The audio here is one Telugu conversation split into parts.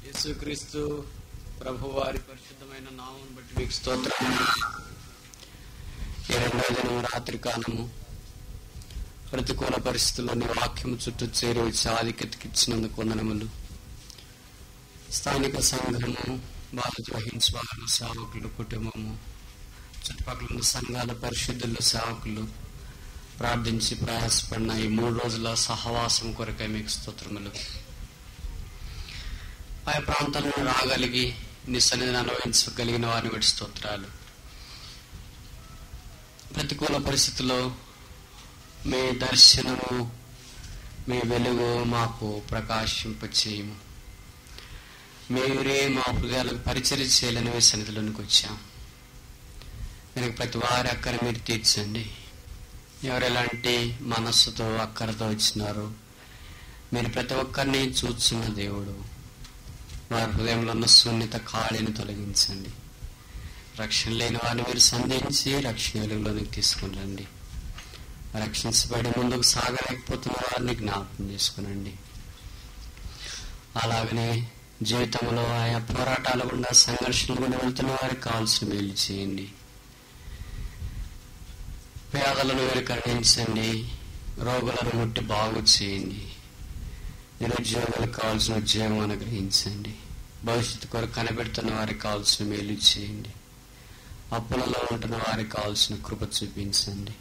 యేసుక్రీస్తు ప్రభు వారి పరిశుద్ధమైన నామం బట్టి మీకు స్తోత్రం. ఈ రెండవ దినం రాత్రి కాలము ప్రతికూల పరిస్థితుల్లోని వాక్యము చుట్టూ చేరి వచ్చి ఆధిక్యతకిచ్చినందుకు వందనములు. స్థానిక సంఘము, బాధ్యత వహించే వారు, సేవకులు, కుటుంబము, చుట్టుపక్కల ఉన్న సంఘాల పరిశుద్ధులు, సేవకులు ప్రార్థించి ప్రయాసపడిన ఈ 3 రోజుల సహవాసం కొరకై మీకు స్తోత్రములు. ఆయా ప్రాంతాలను రాగలిగి నీ సన్నిధిని అనుభవించగలిగిన వారిని బట్టి స్తోత్రాలు. ప్రతికూల పరిస్థితుల్లో మీ దర్శనము, మీ వెలుగు మాకు ప్రకాశింపచేయము. మీరే మా హృదయాలకు పరిచర్య చేయాలని మీ సన్నిధిలోనికి వచ్చాం. దీనికి ప్రతి వారి అక్కర మీరు తీర్చండి. ఎవరు ఎలాంటి మనస్సుతో అక్కరతో వచ్చినారో మీరు ప్రతి ఒక్కరిని చూస్తున్న దేవుడు. వారి హృదయంలో ఉన్న శూన్యత ఖాళీని తొలగించండి. రక్షణ లేని వారిని మీరు సంధించి రక్షణ వెలుగులోనికి తీసుకుని రండి. రక్షించబడి ముందుకు సాగలేకపోతున్న వారిని జ్ఞాపకం చేసుకునండి. అలాగనే జీవితంలో ఆయా పోరాటాలు గుండా, సంఘర్షణలు గుండా వెళ్తున్న వారికి కావాల్సిన మేలు చేయండి. పేదలను మీరు కరుణించండి. రోగులను ముట్టి బాగు చేయండి. నిరుద్యోగులకు కావాల్సిన ఉద్యోగం అనుగ్రహించండి. భవిష్యత్తు కొరకు కనిపెడుతున్న వారికి కావాల్సిన మేలు చేయండి. అప్పులలో ఉంటున్న వారికి కావాల్సిన కృప చూపించండి.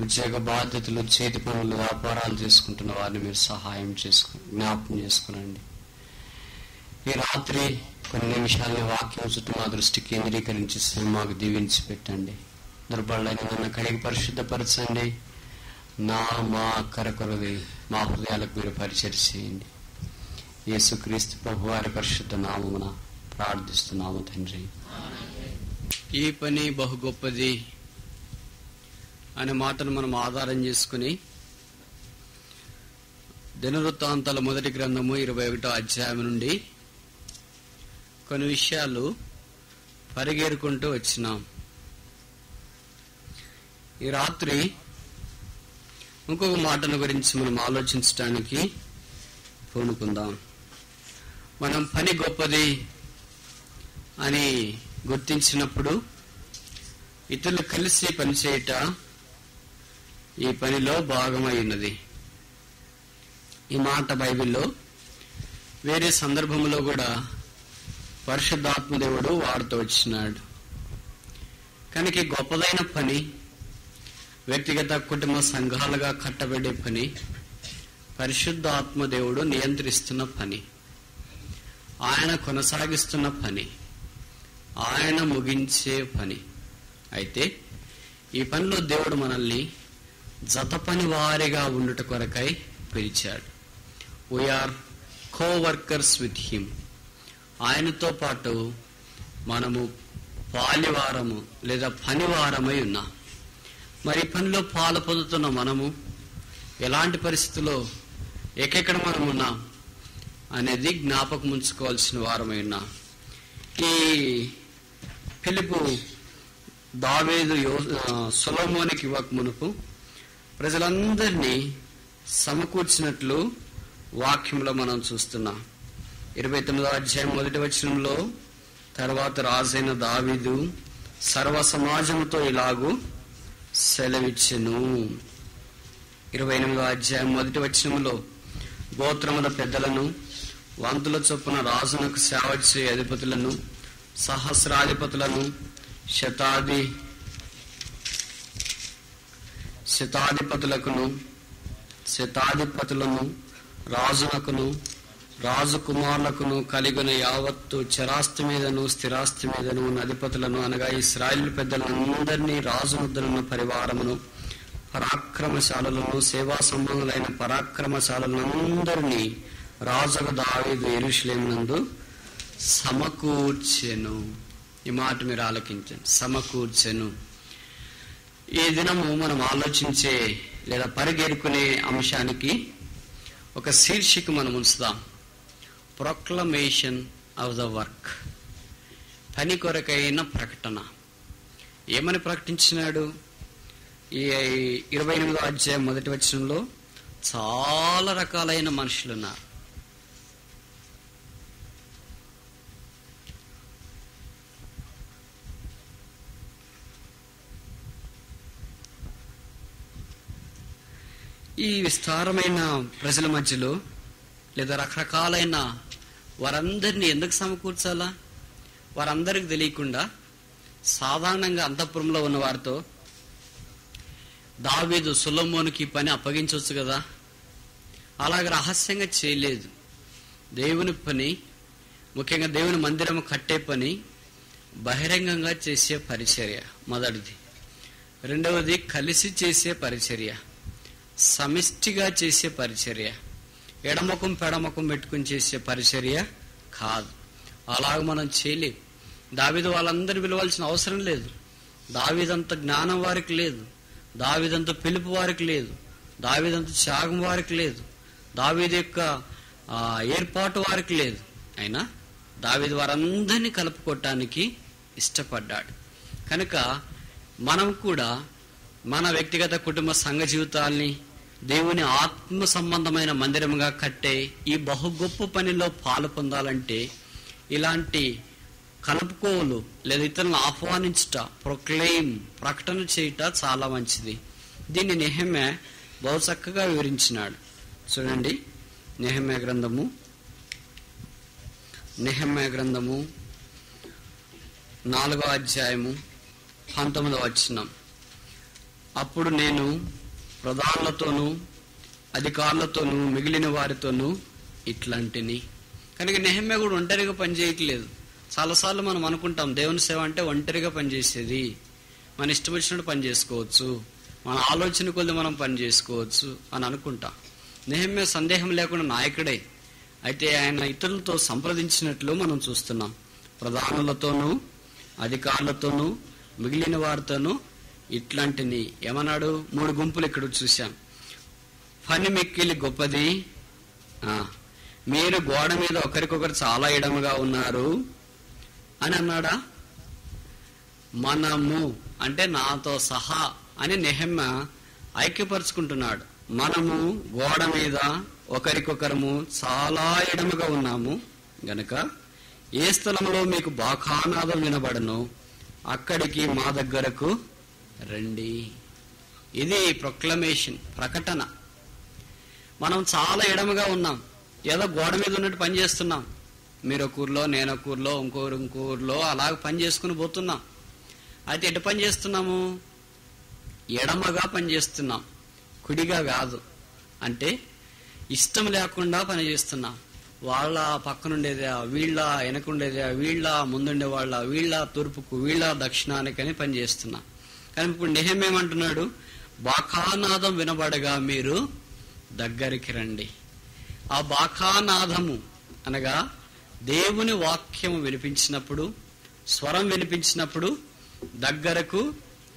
ఉద్యోగ బాధ్యతలు, చేతి పనులు, వ్యాపారాలు చేసుకుంటున్న వారిని మీరు సహాయం జ్ఞాపకం చేసుకునండి. ఈ రాత్రి కొన్ని నిమిషాలని వాక్యం చుట్టూ మా దృష్టి కేంద్రీకరించి మాకు దీవించి పెట్టండి. దుర్బలైన నన్ను కడిగి పరిశుద్ధపరచండి. మా కరకొరది మా హృదయాలకు మీరు పరిచయం చేయండి. యేసుక్రీస్తు ప్రభు వారి పరిశుద్ధ నామమున ప్రార్థిస్తున్నాము తండ్రి. ఈ పని బహు గొప్పది అనే మాటను మనం ఆధారం చేసుకుని దినవృత్తాంతాల మొదటి గ్రంథము 21వ అధ్యాయం నుండి కొన్ని విషయాలు పరిగెరుకుంటూ వచ్చినాం. ఈ రాత్రి ఇంకొక మాటను గురించి మనం ఆలోచించడానికి పూనుకుందాం. మనం పని గొప్పది అని గుర్తించినప్పుడు ఇతరులు కలిసి పనిచేయట ఈ పనిలో భాగమై ఉన్నది. ఈ మాట బైబిల్లో వేరే సందర్భంలో కూడా పరిశుద్ధాత్మదేవుడు వాడుతూ వచ్చినాడు. కనుక గొప్పదైన పని, వ్యక్తిగత కుటుంబ సంఘాలుగా కట్టబడే పని, పరిశుద్ధాత్మదేవుడు నియంత్రిస్తున్న పని, ఆయన కొనసాగిస్తున్న పని, ఆయన ముగించే పని. అయితే ఈ పనిలో దేవుడు మనల్ని జత పని వారిగా ఉండుట కొరకై పిలిచాడు. We are coworkers with him. ఆయనతో పాటు మనము పాలివారము లేదా పనివారమై ఉన్నాం. మరి పనిలో పాలు పొందుతున్న మనము ఎలాంటి పరిస్థితుల్లో ఎక్కడ మనం ఉన్నాం అనేది జ్ఞాపకం ఉంచుకోవాల్సిన వారమై ఉన్నాం. ఈ పిలుపు దావీదు సొలొమోనుకి ఇవ్వక మునుపు ప్రజలందరినీ సమకూర్చినట్లు వాక్యంలో మనం చూస్తున్నాం. 29వ అధ్యాయం 1వ వచనంలో, తర్వాత రాజైన దావీదు సర్వ సమాజంతో ఇలాగూ సెలవిచ్చెను. 28వ అధ్యాయం 1వ వచనంలో, గోత్రముల పెద్దలను, వంతుల చొప్పున రాజునకు సేవ చేయ అధిపతులను, సహస్రాధిపతులను, శతాధిపతులను, రాజునకును రాజకుమారులకును కలిగిన యావత్తు చరాస్తి మీదను స్థిరాస్తి మీదను ఉన్న అధిపతులను, అనగా ఇశ్రాయేలు పెద్దలందరినీ, రాజునుద్దరున్న పరివారమును, పరాక్రమశాలను, సేవా సంబంధులైన పరాక్రమశాలందరినీ రాజుకు దావీదు యెరూషలేమునందు సమకూర్చెను. ఈ మాట మీరు ఆలకించండి. సమకూర్చెను. ఈ దినము మనం ఆలోచించే లేదా పరిగెరుకునే అంశానికి ఒక శీర్షిక మనం ఉంచుదాం. Proclamation of the work. పని కొరకైన ప్రకటన. ఏమని ప్రకటించినాడు? ఈ 28వ అధ్యాయం 1వ వచనంలో చాలా రకాలైన మనుషులు ఉన్నారు. ఈ విస్తారమైన ప్రజల మధ్యలో లేదా రకరకాలైన వారందరినీ ఎందుకు సమకూర్చాలా? వారందరికి తెలియకుండా సాధారణంగా అంతఃపురంలో ఉన్న వారితో దావీదు సొలొమోనుకి పని అప్పగించవచ్చు కదా. అలాగే రహస్యంగా చేయలేదు. దేవుని పని, ముఖ్యంగా దేవుని మందిరం కట్టే పని బహిరంగంగా చేసే పరిచర్య మొదటిది. రెండవది కలిసి చేసే పరిచర్య, సమిష్టిగా చేసే పరిచర్య, ఎడమకం పెడమకం పెట్టుకుని చేసే పరిచర్య కాదు. అలాగ మనం చేయలేం. దావీదు వాళ్ళందరూ పిలవాల్సిన అవసరం లేదు. దావీదంత జ్ఞానం వారికి లేదు, దావీదంత పిలుపు వారికి లేదు, దావీదంత త్యాగం వారికి లేదు, దావీదు యొక్క ఏర్పాటు వారికి లేదు. అయినా దావీదు వారందరినీ కలుపుకోవటానికి ఇష్టపడ్డాడు. కనుక మనం కూడా మన వ్యక్తిగత కుటుంబ సంఘ జీవితాల్ని దేవుని ఆత్మ సంబంధమైన మందిరముగా కట్టే ఈ బహు గొప్ప పనిలో పాలు పొందాలంటే ఇలాంటి కలుపుకోలు లేదా ఇతరులను ఆహ్వానించుట, ప్రొక్లెయిమ్, ప్రకటన చేయుట చాలా మంచిది. దీన్ని నెహెమ్యా బహు చక్కగా వివరించినాడు. చూడండి, నెహెమ్యా గ్రంథము 4వ అధ్యాయము 19వ వచనం. అప్పుడు నేను ప్రధానులతోనూ అధికారులతోనూ మిగిలిన వారితోనూ ఇట్లాంటిని. కనుక నెహెమ్యా కూడా ఒంటరిగా పనిచేయట్లేదు. చాలాసార్లు మనం అనుకుంటాం దేవుని సేవ అంటే ఒంటరిగా పనిచేసేది, మన ఇష్టం వచ్చినట్టు పని చేసుకోవచ్చు, మన ఆలోచన కొద్ది మనం పని చేసుకోవచ్చు అని అనుకుంటాం. నెహెమ్యా సందేహం లేకుండా నాయకుడే. అయితే ఆయన ఇతరులతో సంప్రదించినట్లు మనం చూస్తున్నాం. ప్రధానులతోనూ అధికారులతోనూ మిగిలిన వారితోనూ ఇట్లాంటిని ఏమన్నాడు? 3 గుంపులు ఇక్కడ చూశాం. పని మిక్కిలి గొప్పది, మీరు గోడ మీద ఒకరికొకరు చాలా ఎడముగా ఉన్నారు అని అన్నాడా? మనము అంటే నాతో సహా అని నెహెమ్యా ఐక్యపరుచుకుంటున్నాడు. మనము గోడ మీద ఒకరికొకరము చాలా ఎడముగా ఉన్నాము గనక ఏ స్థలంలో మీకు బాకానాదం వినబడను అక్కడికి మా దగ్గరకు రండి. ఇది ప్రొక్లమేషన్, ప్రకటన. మనం చాలా ఎడముగా ఉన్నాం, ఏదో గోడ మీద ఉన్నట్టు పని చేస్తున్నాం. మీరు ఒక ఊర్లో, నేను ఒక ఊర్లో, ఇంకో ఊర్లో అలాగ పని చేసుకుని పోతున్నాం. అయితే ఎటు పని చేస్తున్నాము? ఎడమగా పని చేస్తున్నాం, కుడిగా కాదు. అంటే ఇష్టం లేకుండా పని చేస్తున్నాం. వాళ్ళ పక్కనుండేదా, వీళ్ళ వెనకుండేదా, వీళ్ళ ముందుండే వాళ్ళ, వీళ్ళ తూర్పుకు, వీళ్ళ దక్షిణానికని పని చేస్తున్నాం. కానీ ఇప్పుడు నెహెమ్యా ఏమంటున్నాడు? బాకానాదం వినబడగా మీరు దగ్గరికి రండి. ఆ బాకానాదము అనగా దేవుని వాక్యం వినిపించినప్పుడు, స్వరం వినిపించినప్పుడు దగ్గరకు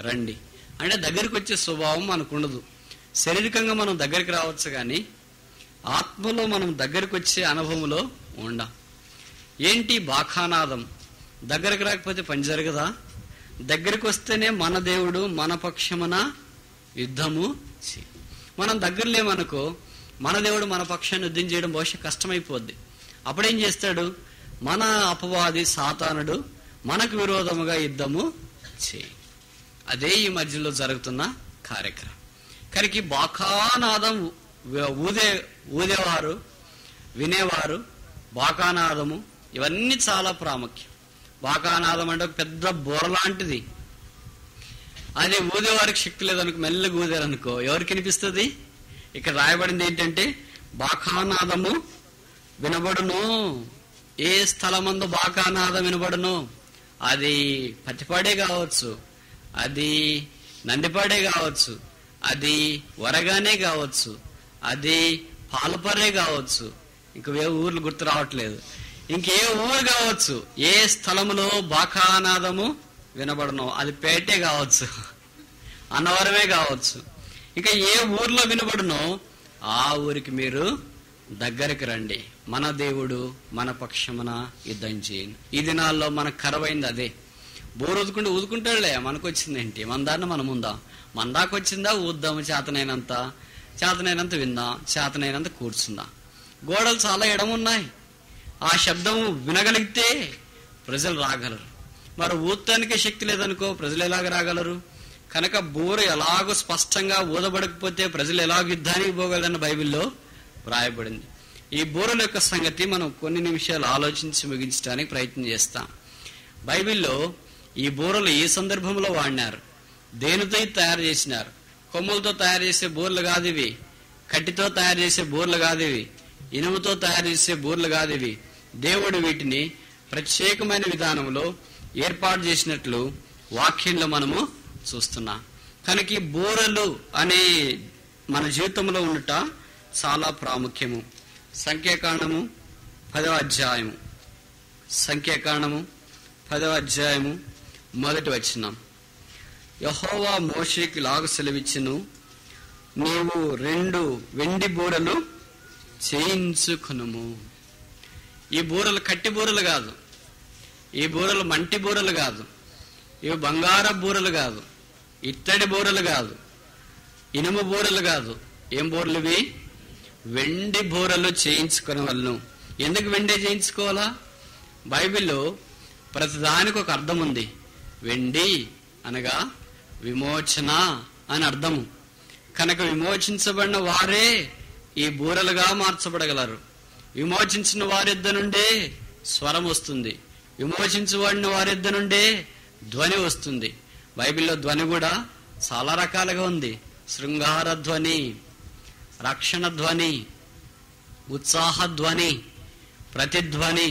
రండి. అంటే దగ్గరకు వచ్చే స్వభావం మనకు ఉండదు. శారీరకంగా మనం దగ్గరికి రావచ్చు, కానీ ఆత్మలో మనం దగ్గరకు వచ్చే అనుభవంలో ఉండం. ఏంటి బాకానాదం? దగ్గరకు రాకపోతే పని జరగదా? దగ్గరికి వస్తేనే మన దేవుడు మన పక్షమున యుద్ధము. మనం దగ్గర లేమనుకో, మన దేవుడు మన పక్షాన్ని యుద్ధం చేయడం బహుశా కష్టమైపోద్ది. అప్పుడేం చేస్తాడు? మన అపవాది సాతానుడు మనకు విరోధముగా యుద్ధము చేయి. అదే ఈ మధ్యలో జరుగుతున్న కార్యక్రమం. కనుక బాకానాదం ఊదేవారు, వినేవారు, బాకానాదము ఇవన్నీ చాలా ప్రాముఖ్యం. బాకానాదం అంటే ఒక పెద్ద బోర లాంటిది. అదే ఊదేవారికి శక్తి లేదనుకో, మెల్లగా ఊదారనుకో ఎవరికి వినిపిస్తుంది? ఇక్కడ రాయబడింది ఏంటంటే బాకానాదము వినబడును. ఏ స్థలమందు బాకానాదం వినబడును? అది పత్తిపాడే కావచ్చు, అది నందిపాడే కావచ్చు, అది వరగానే కావచ్చు, అది పాలపర్రే కావచ్చు, ఇంక ఏ ఊర్లు గుర్తు రావట్లేదు, ఇంకే ఊరు కావచ్చు. ఏ స్థలములో బాకానాదము వినబడను, అది పేటే కావచ్చు, అన్నవరమే కావచ్చు, ఇక ఏ ఊర్లో వినబడునో ఆ ఊరికి మీరు దగ్గరికి రండి. మన దేవుడు మన పక్షమున యుద్ధం చేయను. ఈ దినాల్లో మనకు కరవైంది అదే. బోరు ఊదుకుంటాడులే, మనకు వచ్చిందేంటి, మన దాన్ని మనం ఉందాం, మన దాకా వచ్చిందా ఊద్దాము, చేతనైనంత విందాం, చేతనైనంత కూర్చుందాం. గోడలు చాలా ఎడమున్నాయి, ఆ శబ్దం వినగలిగితే ప్రజలు రాగలరు. మరి ఊతానికే శక్తి లేదనుకో ప్రజలు ఎలాగ రాగలరు? కనుక బూర ఎలాగో స్పష్టంగా ఊదబడకపోతే ప్రజలు ఎలాగో యుద్ధానికి పోగలరని బైబిల్లో వ్రాయబడింది. ఈ బూరల యొక్క సంగతి మనం కొన్ని నిమిషాలు ఆలోచించి ముగించడానికి ప్రయత్నం చేస్తాం. బైబిల్లో ఈ బూరలు ఏ సందర్భంలో వాడినారు, దేనితో తయారు చేసినారు? కొమ్ములతో తయారు చేసే బూరలు కాదు ఇవి, కట్టితో తయారు చేసే బూరలు కాదు ఇవి, ఇనుముతో తయారు చేసే బూరలు కాదు ఇవి. దేవుడు వీటిని ప్రత్యేకమైన విధానంలో ఏర్పాటు చేసినట్లు వాక్యంలో మనము చూస్తున్నాం. కనుక ఈ బూరలు అనే మన జీవితంలో ఉండట చాలా ప్రాముఖ్యము. సంఖ్యాకాండము 10వ అధ్యాయము, సంఖ్యాకాండము 10వ అధ్యాయము 1వ వచనం. యెహోవా మోషేకి ఇలాగు సెలవిచ్చెను, నీవు 2 వెండి బూరలు చేయించుకొనుము. ఈ బూరలు కట్టి బూరలు కాదు, ఈ బూరలు మంటి బూరలు కాదు, ఇవి బంగార బూరలు కాదు, ఇత్తడి బూరలు కాదు, ఇనుము బూరలు కాదు. ఏం బూరలు ఇవి? వెండి బూరలు చేయించుకునేవాళ్ళను. ఎందుకు వెండి చేయించుకోవాలా? బైబిల్లో ప్రతిదానికి ఒక అర్థం ఉంది. వెండి అనగా విమోచన అని అర్థము. కనుక విమోచించబడిన వారే ఈ బూరలుగా మార్చబడగలరు. విమోచించిన వారిద్ద నుండే స్వరం వస్తుంది, విమోచించబడిన వారిద్ద నుండే ధ్వని వస్తుంది. బైబిల్లో ధ్వని కూడా చాలా రకాలుగా ఉంది. శృంగార ధ్వని, రక్షణ ధ్వని, ఉత్సాహ ధ్వని, ప్రతిధ్వని,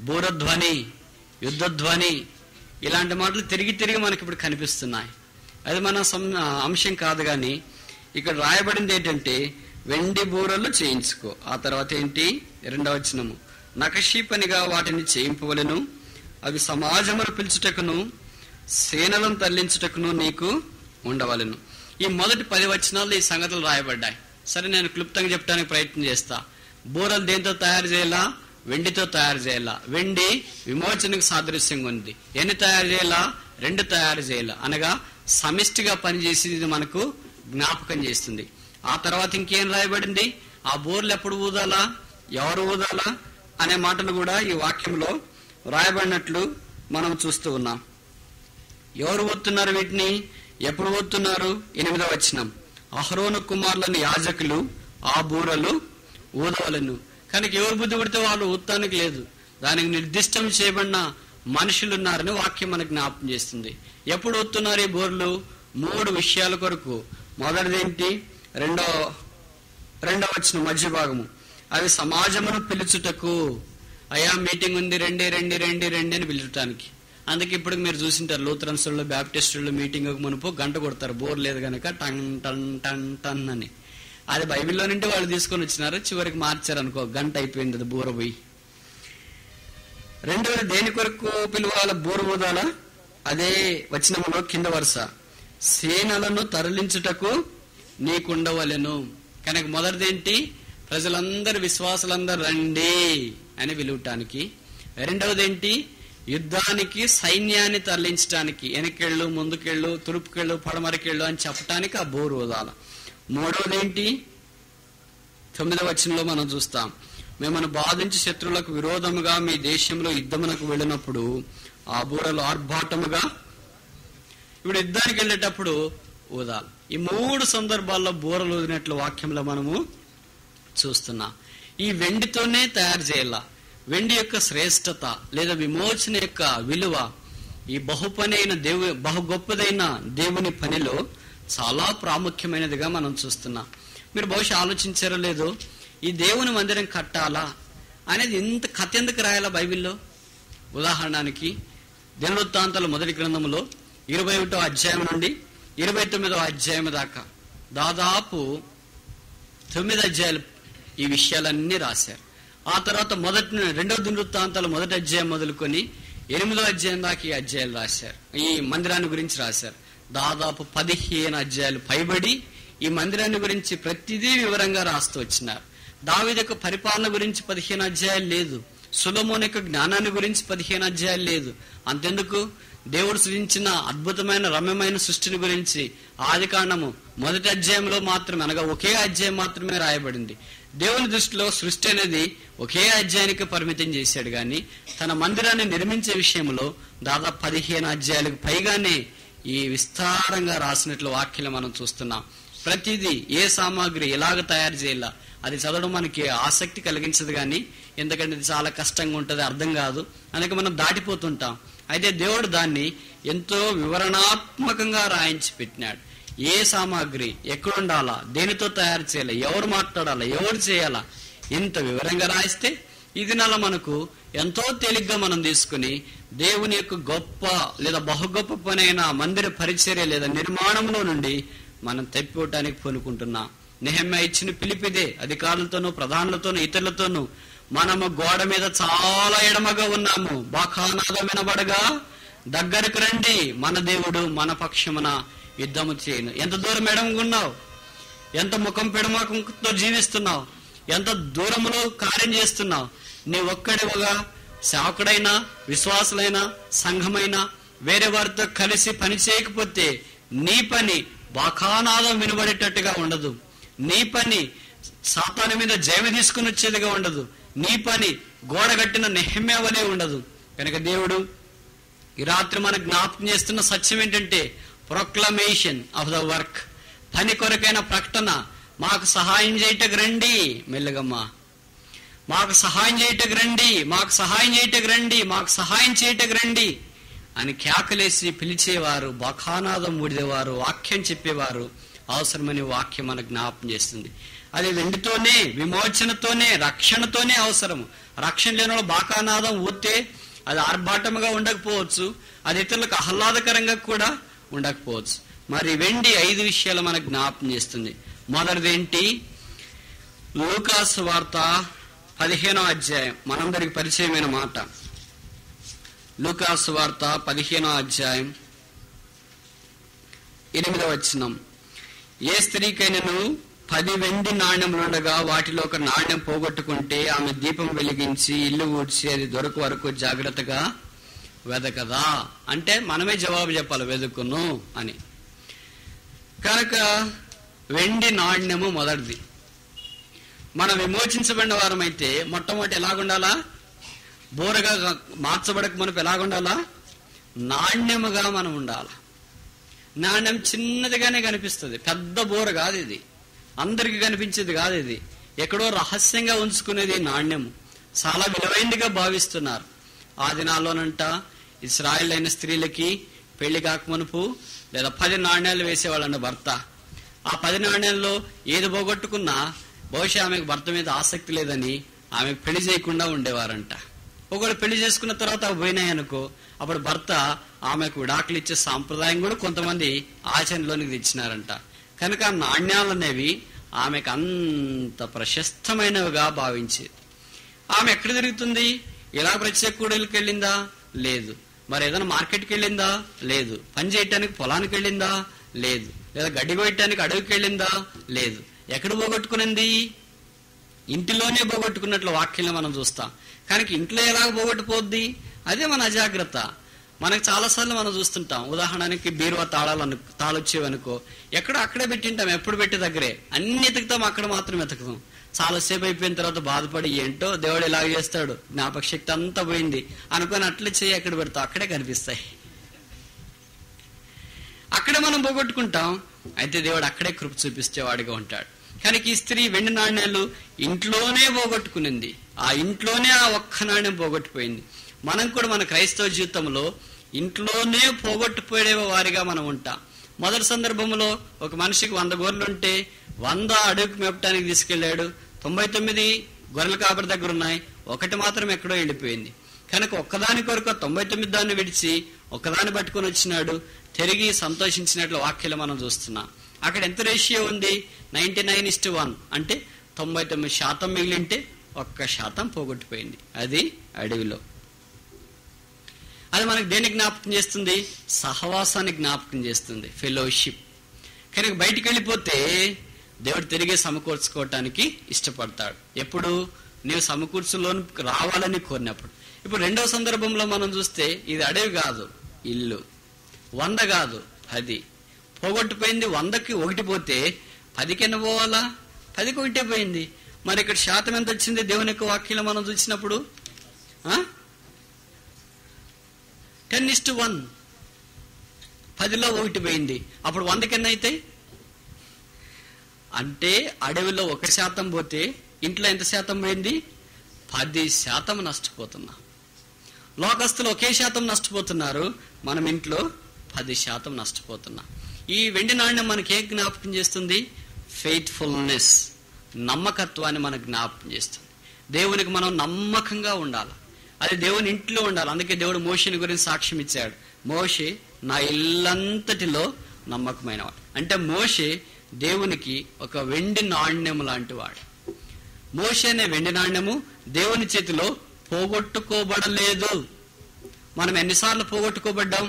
బూరధ్వని, యుద్ధధ్వని, ఇలాంటి మాటలు తిరిగి తిరిగి మనకి ఇప్పుడు కనిపిస్తున్నాయి. అది మన అంశం కాదు. కానీ ఇక్కడ రాయబడింది ఏంటంటే వెండి బూరలు చేయించుకో. ఆ తర్వాత ఏంటి? 2వ వచనము, నకషీ పనిగా వాటిని చేయింపవలెను, అవి సమాజమును పిలుచుటకును సేనలను తరలించుటకును నీకు ఉండవలెను. ఈ మొదటి 10 వచనాల్లో ఈ సంగతులు రాయబడ్డాయి. సరే, నేను క్లుప్తంగా చెప్పడానికి ప్రయత్నం చేస్తా. బూరలు దేంతో తయారు చేయాలా? వెండితో తయారు చేయాలా. వెండి విమోచనకు సాదృశ్యంగా ఉంది. ఎన్ని తయారు చేయాలా? 2 తయారు చేయాలా. అనగా సమిష్టిగా పనిచేసి ఇది మనకు జ్ఞాపకం చేస్తుంది. ఆ తర్వాత ఇంకేం రాయబడింది? ఆ బూరలు ఎప్పుడు ఊదాలా, ఎవరు ఊదాలా అనే మాటలు కూడా ఈ వాక్యంలో రాయబడినట్లు మనం చూస్తూ ఉన్నాం. ఎవరు ఊతున్నారు వీటిని? ఎప్పుడు ఊతున్నారు? 8వ వచనం, అహరోను కుమారులను యాజకులు ఆ బూరలు ఊదవలను. కనుక ఎవరు బుద్ధి పడితే వాళ్ళు ఊతానికి లేదు. దానికి నిర్దిష్టం చేయబడిన మనుషులు ఉన్నారని వాక్యం మనకు జ్ఞాపకం చేస్తుంది. ఎప్పుడు ఊతున్నారు ఈ బూరలు? 3 విషయాల కొరకు. మొదటిదేంటి? 2వ వచనం మధ్య భాగము, అవి సమాజమును పిలుచుటకు. అయ్యా మీటింగ్ ఉంది, రండి రండి రండి రండి అని పిలుచడానికి. అందుకే ఇప్పుడు మీరు చూసింటారు లూథరన్స్లో, బ్యాప్టిస్టుల్లో మీటింగ్ మునుపు గంట కొడతారు. బోర్ లేదు కనుక టన్ టన్ టన్ టన్ అని. అది బైబిల్లో నుండి వాళ్ళు తీసుకొని వచ్చినారు, చివరికి మార్చారు అనుకో, గంట అయిపోయింది అది బూర పోయి. 2వది దేని కొరకు పిలవాల బూర ఊదాల? అదే వచనంలో కింద వరుస, సేనలను తరలించుటకు నీకుండవలెను. కనుక మొదటిదేంటి? ప్రజలందరూ, విశ్వాసులందరూ రండి అని పిలువటానికి. 2వదేంటి? యుద్ధానికి సైన్యాన్ని తరలించడానికి, వెనకెళ్ళు, ముందుకెళ్ళు, తూర్పుకెళ్ళు, పడమరకెళ్ళు అని చెప్పటానికి ఆ బోరు ఊదాల. 3వదేంటి? 9వ వచనంలో మనం చూస్తాం, మిమ్మల్ని బాధించి శత్రువులకు విరోధముగా మీ దేశంలో యుద్ధమునకు వెళ్ళినప్పుడు ఆ బూరలు ఆర్భాటముగా. ఇప్పుడు యుద్ధానికి వెళ్ళేటప్పుడు ఊదాలి. ఈ 3 సందర్భాల్లో బూరలు ఊదినట్లు వాక్యంలో మనము చూస్తున్నాం. ఈ వెండితోనే తయారు చేయాల. వెండి యొక్క శ్రేష్టత లేదా విమోచన యొక్క విలువ ఈ బహు గొప్పదైన దేవుని పనిలో చాలా ప్రాముఖ్యమైనదిగా మనం చూస్తున్నాం. మీరు బహుశా ఆలోచించారో లేదో, ఈ దేవుని మందిరం కట్టాలా అనేది ఇంత కథ ఎందుకు రాయాలా బైబిల్లో? ఉదాహరణకి దినవృత్తాంతాల మొదటి గ్రంథంలో 21వ అధ్యాయం నుండి 29వ అధ్యాయం దాకా దాదాపు 9 అధ్యాయాలు ఈ విషయాలన్నీ రాశారు. ఆ తర్వాత 2వ దినవృత్తాంతాల మొదటి అధ్యాయం మొదలుకొని 8వ అధ్యాయం దాకా ఈ అధ్యాయాలు రాశారు. ఈ మందిరాన్ని గురించి రాశారు. దాదాపు 15 అధ్యాయాలు పైబడి ఈ మందిరాన్ని గురించి ప్రతిదీ వివరంగా రాస్తూ వచ్చినారు. దావీదు యొక్క పరిపాలన గురించి 15 అధ్యాయాలు లేదు. సొలొమోను యొక్క జ్ఞానాన్ని గురించి 15 అధ్యాయాలు లేదు. అంతెందుకు, దేవుడు సృజించిన అద్భుతమైన రమ్యమైన సృష్టిని గురించి ఆదికాండము మొదటి అధ్యాయంలో మాత్రమే, అనగా ఒకే అధ్యాయం మాత్రమే రాయబడింది. దేవుని దృష్టిలో సృష్టి అనేది ఒకే అధ్యాయానికి పరిమితం చేశాడు. కానీ తన మందిరాన్ని నిర్మించే విషయంలో దాదాపు 15 అధ్యాయాలకు పైగానే ఈ విస్తారంగా రాసినట్లు వాక్యాలు మనం చూస్తున్నాం. ప్రతిదీ ఏ సామాగ్రి ఎలాగ తయారు చేయాలా అది చదవడం మనకి ఆసక్తి కలిగించదు, కానీ ఎందుకంటే ఇది చాలా కష్టంగా ఉంటుంది, అర్థం కాదు, అందుకే మనం దాటిపోతుంటాం. అయితే దేవుడు దాన్ని ఎంతో వివరణాత్మకంగా రాయించి పెట్టినాడు. ఏ సామాగ్రి ఎక్కడ ఉండాలా, దేనితో తయారు చేయాలా, ఎవరు మాట్లాడాలా, ఎవరు చేయాలా, ఇంత వివరంగా రాయిస్తే ఈ దినాల మనకు ఎంతో తేలిగ్గా మనం తీసుకుని దేవుని యొక్క గొప్ప లేదా బహు గొప్ప పనైన మందిర పరిచర్య లేదా నిర్మాణంలో నుండి మనం తప్పిపోవటానికి పూనుకుంటున్నాం. నెహెమ్యా ఇచ్చిన పిలిపిదే. అధికారులతోనూ ప్రధానులతోనూ ఇతరులతోనూ మనము గోడ మీద చాలా ఎడమగా ఉన్నాము, బాకానాదం వినబడగా దగ్గరకు రండి, మన దేవుడు మన పక్షమున యుద్ధము చేయను. ఎంత దూరం ఎడమగా ఉన్నావు, ఎంత ముఖం పెడమకంతో జీవిస్తున్నావు, ఎంత దూరంలో కార్యం చేస్తున్నావు. నీ ఒక్కడివగా సేవకుడైనా విశ్వాసులైనా సంఘమైనా వేరే వారితో కలిసి పని చేయకపోతే నీ పని బాకానాదం వినబడేటట్టుగా ఉండదు, నీ పని సాతాను మీద జయమ తీసుకుని వచ్చేదిగా ఉండదు, నీ పని గోడ కట్టిన నెహెమ్యా వలె ఉండదు. కనుక దేవుడు ఈ రాత్రి మనకు జ్ఞాపకం చేస్తున్న సత్యం ఏంటంటే ప్రొక్లమేషన్ ఆఫ్ ద వర్క్, పని కొరకైన ప్రకటన. మాకు సహాయం చేయటకు రండి, మెల్లగమ్మా, మాకు సహాయం చేయటకు రండి, మాకు సహాయం చేయటకు రండి, మాకు సహాయం చేయటకు రండి అని కేకలేసి పిలిచేవారు, బకానాదం ఊడిదేవారు, వాక్యం చెప్పేవారు అవసరమని వాక్యం మనకు జ్ఞాపకం చేస్తుంది. అది వెండితోనే, విమోచనతోనే, రక్షణతోనే అవసరము. రక్షణ లేని వాళ్ళు బాకానాదం ఊతే అది ఆర్భాటముగా ఉండకపోవచ్చు, అది ఇతరులకు ఆహ్లాదకరంగా కూడా ఉండకపోవచ్చు. మరి వెండి 5 విషయాలు మనకు జ్ఞాపకం చేస్తుంది. మొదటిదేంటి? లూకాసు వార్త 15వ అధ్యాయం, మనందరికి పరిచయమైన మాట. లూకాసు వార్త 15వ అధ్యాయం 8వ వచనం. ఏ స్త్రీకైనను 10 వెండి నాణ్యములుండగా వాటిలో ఒక నాణ్యం పోగొట్టుకుంటే ఆమె దీపం వెలిగించి ఇల్లు ఊడ్చి అది దొరకు వరకు జాగ్రత్తగా వెదకదా? అంటే మనమే జవాబు చెప్పాలి, వెదుకును అని. కనుక వెండి నాణ్యము మొదటిది. మనం విమోచించబడిన వారమైతే మొట్టమొదటి ఎలాగుండాలా? బోరగా మార్చబడక మనకు ఎలాగుండాలా? నాణ్యముగా మనం ఉండాలి. నాణ్యం చిన్నదిగానే కనిపిస్తుంది, పెద్ద బోర కాదు ఇది, అందరికి కనిపించేది కాదు ఇది, ఎక్కడో రహస్యంగా ఉంచుకునేది నాణ్యము. చాలా విలువైనదిగా భావిస్తున్నారు. ఆ దినాల్లోనంట ఇశ్రాయేల్ అయిన స్త్రీలకి పెళ్లి కాకమునుపు లేదా 10 నాణ్యాలు వేసేవాళ్ళంట భర్త. ఆ 10 నాణ్యాల్లో ఏది పోగొట్టుకున్నా బహుశా ఆమెకు భర్త మీద ఆసక్తి లేదని ఆమెకు పెళ్లి చేయకుండా ఉండేవారంట. ఒకవేళ పెళ్లి చేసుకున్న తర్వాత పోయినాయనుకో అప్పుడు భర్త ఆమెకు విడాకులు ఇచ్చే సాంప్రదాయం కూడా కొంతమంది ఆచరణలోనికి తెచ్చినారంట. కనుక నాణ్యాలు అనేవి ఆమెకు అంత ప్రశస్తమైనవిగా భావించేది. ఆమె ఎక్కడ తిరుగుతుంది? ఇలా ప్రత్యేక కూడలికి వెళ్ళిందా? లేదు. మరి ఏదైనా మార్కెట్కి వెళ్ళిందా? లేదు. పని చేయటానికి పొలానికి వెళ్ళిందా? లేదు. లేదా గడ్డి కొయ్యటానికి అడవికి వెళ్ళిందా? లేదు. ఎక్కడ పోగొట్టుకునింది? ఇంటిలోనే పోగొట్టుకున్నట్లు వాక్యంలో మనం చూస్తాం. కానీ ఇంట్లో ఎలాగ పోగొట్టుపోద్ది? అదే మన అజాగ్రత్త. మనకు చాలాసార్లు మనం చూస్తుంటాం. ఉదాహరణకి బీరువా తాళొచ్చేవనుకో ఎక్కడో అక్కడే పెట్టింటాం, ఎప్పుడు పెట్టి దగ్గరే అన్ని ఎతుకుతాం, అక్కడ మాత్రం ఎతుకుతాం. చాలాసేపు అయిపోయిన తర్వాత బాధపడి ఏంటో దేవుడు ఇలాగ చేస్తాడు, జ్ఞాపక శక్తి అంతా పోయింది అనుకొని అట్లే చేయి ఎక్కడ పెడతాం అక్కడే కనిపిస్తాయి, అక్కడే మనం పోగొట్టుకుంటాం. అయితే దేవుడు అక్కడే కృప చూపించేవాడిగా ఉంటాడు. కానీ ఈ స్త్రీ వెండి నాణ్యాలు ఇంట్లోనే పోగొట్టుకునింది. ఆ ఇంట్లోనే ఆ ఒక్క నాణ్యం పోగొట్టుపోయింది. మనం కూడా మన క్రైస్తవ జీవితంలో ఇంట్లోనే పోగొట్టుపోయే వారిగా మనం ఉంటాం. మొదటి సందర్భంలో ఒక మనిషికి 100 గొర్రెలు ఉంటే 100 అడవికి మేపటానికి తీసుకెళ్లాడు. 99 గొర్రెల కాపరి దగ్గర ఉన్నాయి, ఒకటి మాత్రం ఎక్కడో వెళ్ళిపోయింది. కనుక ఒక్కదాని కొరకు 99 దాన్ని విడిచి ఒక్కదాన్ని పట్టుకొని వచ్చినాడు. తిరిగి సంతోషించినట్లు వాక్యాలు మనం చూస్తున్నాం. అక్కడ ఎంత రేషియో ఉంది? 99:1. అంటే 99% మిగిలింటే 1% పోగొట్టిపోయింది. అది అడవిలో. అది మనకు దేనికి జ్ఞాపకం చేస్తుంది? సహవాసాన్ని జ్ఞాపకం చేస్తుంది, ఫెలోషిప్. కనుక బయటికి వెళ్ళిపోతే దేవుడు తిరిగి సమకూర్చుకోవటానికి ఇష్టపడతాడు. ఎప్పుడు? నీవు సమకూర్చులోకి రావాలని కోరినప్పుడు. ఇప్పుడు రెండవ సందర్భంలో మనం చూస్తే ఇది అడవి కాదు, ఇల్లు. 100 కాదు, 10 పోగొట్టిపోయింది. 100కి 1 పోతే 10కి ఎన్ని పోవాలా? 10కి 1 పోయింది. మరి ఇక్కడ శాతం ఎంత వచ్చింది? దేవుని యొక్క వాక్యంలో మనం చూసినప్పుడు 10:1. 10లో 1 పోయింది, అప్పుడు 100 కింద అయితే అంటే అడవిలో 1% పోతే ఇంట్లో ఎంత శాతం పోయింది? 10% నష్టపోతున్నా. లోకస్తులు 1% నష్టపోతున్నారు, మనం ఇంట్లో 10% నష్టపోతున్నా. ఈ వెండి నాణ్యం మనకి ఏం జ్ఞాపకం చేస్తుంది? ఫెయిత్ఫుల్నెస్, నమ్మకత్వాన్ని మనకు జ్ఞాపకం చేస్తుంది. దేవునికి మనం నమ్మకంగా ఉండాలి, అది దేవుని ఇంట్లో ఉండాలి. అందుకే దేవుడు మోషేని గురించి సాక్ష్యం ఇచ్చాడు. మోషే నా ఇల్లంతటిలో నమ్మకమైనవాడు. అంటే మోషే దేవునికి ఒక వెండి నాణ్యము లాంటి వాడు. మోషే అనే వెండి నాణ్యము దేవుని చేతిలో పోగొట్టుకోబడలేదు. మనం ఎన్నిసార్లు పోగొట్టుకోబడ్డాం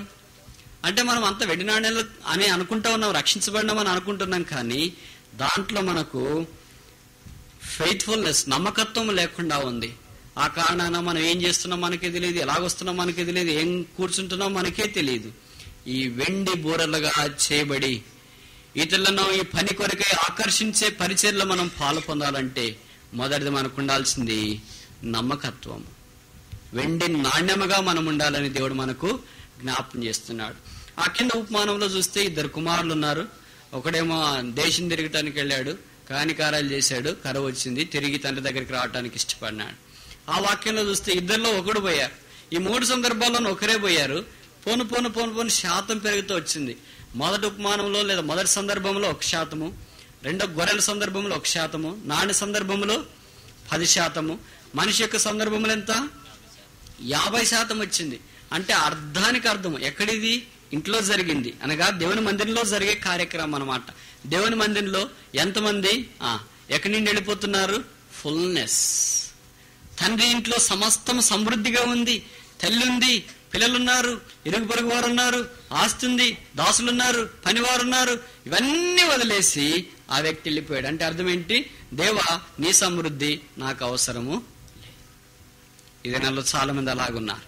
అంటే మనం అంత వెండి నాణ్యాలు అని అనుకుంటా ఉన్నాం, రక్షించబడినామని అనుకుంటున్నాం. కానీ దాంట్లో మనకు ఫెయిత్ఫుల్నెస్, నమ్మకత్వం లేకుండా ఉంది. ఆ కారణాన మనం ఏం చేస్తున్నాం మనకే తెలియదు, ఎలాగొస్తున్నాం మనకే తెలియదు, ఏం కూర్చుంటున్నాం మనకే తెలియదు. ఈ వెండి బూరలుగా చేయబడి ఇతరులను ఈ పని కొరకై ఆకర్షించే పరిచర్లో మనం పాలు పొందాలంటే మొదటిది మనకు ఉండాల్సింది నమ్మకత్వం. వెండి నాణ్యముగా మనం ఉండాలని దేవుడు మనకు జ్ఞాపకం చేస్తున్నాడు. ఆ కింద ఉపమానంలో చూస్తే 2 కుమారులు ఉన్నారు. ఒకడేమో దేశం తిరగటానికి వెళ్ళాడు, కానికారాలు చేశాడు, కరువు వచ్చింది, తిరిగి తండ్రి దగ్గరికి రావడానికి ఇష్టపడినాడు. ఆ వాక్యంలో చూస్తే 2లో 1 పోయారు. ఈ 3 సందర్భాల్లోనూ ఒకరే పోయారు. పోను పోను పోను పోను శాతం పెరుగుతూ వచ్చింది. మొదటి ఉపమానంలో లేదా మొదటి సందర్భంలో 1%, రెండో గొర్రెల సందర్భంలో 1%, నాణ్య సందర్భంలో 10%, మనిషి యొక్క సందర్భంలో ఎంత? 50% వచ్చింది. అంటే అర్థానికి అర్థం ఎక్కడిది? ఇంట్లో జరిగింది, అనగా దేవుని మందిరంలో జరిగే కార్యక్రమం అన్నమాట. దేవుని మందిరంలో ఎంతమంది ఎక్కడి నుండి వెళ్ళిపోతున్నారు? ఫుల్నెస్. తండ్రి ఇంట్లో సమస్తం సమృద్ధిగా ఉంది, తల్లి ఉంది, పిల్లలున్నారు, ఇరుగు పొరుగు వారు ఉన్నారు, ఆస్తి ఉంది, దాసులున్నారు, పనివారున్నారు. ఇవన్నీ వదిలేసి ఆ వ్యక్తి వెళ్ళిపోయాడు. అంటే అర్థం ఏంటి? దేవా నీ సమృద్ధి నాకు అవసరము. ఈ దినాల్లో చాలా మంది అలాగున్నారు.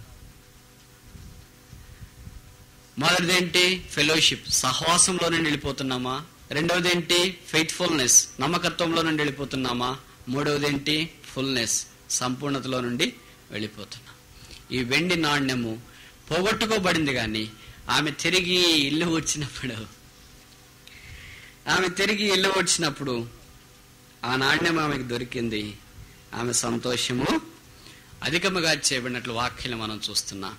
మొదటిది ఏంటి? ఫెలోషిప్, సహవాసంలో నుండి వెళ్ళిపోతున్నామా? రెండవది ఏంటి? ఫెయిత్ఫుల్నెస్, నమ్మకత్వంలో నుండి వెళ్ళిపోతున్నామా? మూడవది ఏంటి? ఫుల్నెస్, సంపూర్ణతలో నుండి వెళ్ళిపోతున్నాం. ఈ వెండి నాణ్యము పోగొట్టుకోబడింది. కానీ ఆమె తిరిగి ఇల్లు వచ్చినప్పుడు ఆ నాణ్యం ఆమెకు దొరికింది. ఆమె సంతోషము అధికముగా చేయబడినట్లు వాక్యాలు మనం చూస్తున్నాం.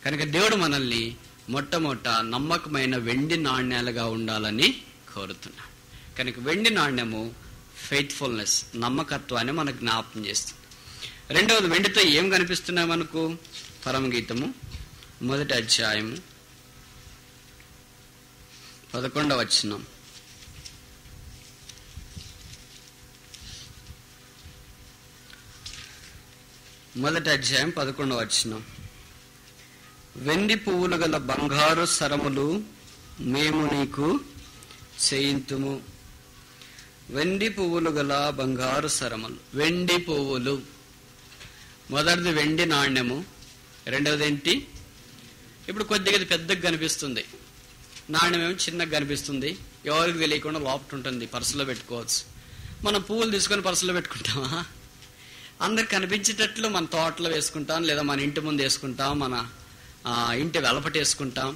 కనుక దేవుడు మనల్ని మొట్టమొదట నమ్మకమైన వెండి నాణ్యాలుగా ఉండాలని కోరుతున్నాం. కనుక వెండి నాణ్యము ఫెయిత్ఫుల్నెస్, నమ్మకత్వాన్ని మనకు జ్ఞాపకం చేస్తుంది. రెండవది, వెండితో ఏం కనిపిస్తున్నాయి మనకు? పరమగీతము 1వ అధ్యాయము 11వ వచనం. మొదటి అధ్యాయం 11వ వచనం. వెండి పువ్వులు గల బంగారు సరములు మేము నీకు చేయింతుము. వెండి పువ్వులు గల బంగారు సరములు, వెండి పువ్వులు. మొదటిది వెండి నాణ్యము, రెండవది ఏంటి? ఇప్పుడు కొద్దిగా పెద్దగా కనిపిస్తుంది, నాణ్యమేమో చిన్నగా కనిపిస్తుంది, ఎవరికి తెలియకుండా లోపట ఉంటుంది, పర్సులో పెట్టుకోవచ్చు. మనం పువ్వులు తీసుకొని పర్సులో పెట్టుకుంటామా? అందరికి కనిపించేటట్లు మన తోటలో వేసుకుంటాం, లేదా మన ఇంటి ముందు వేసుకుంటాం, మన ఇంటి వెలపట వేసుకుంటాం,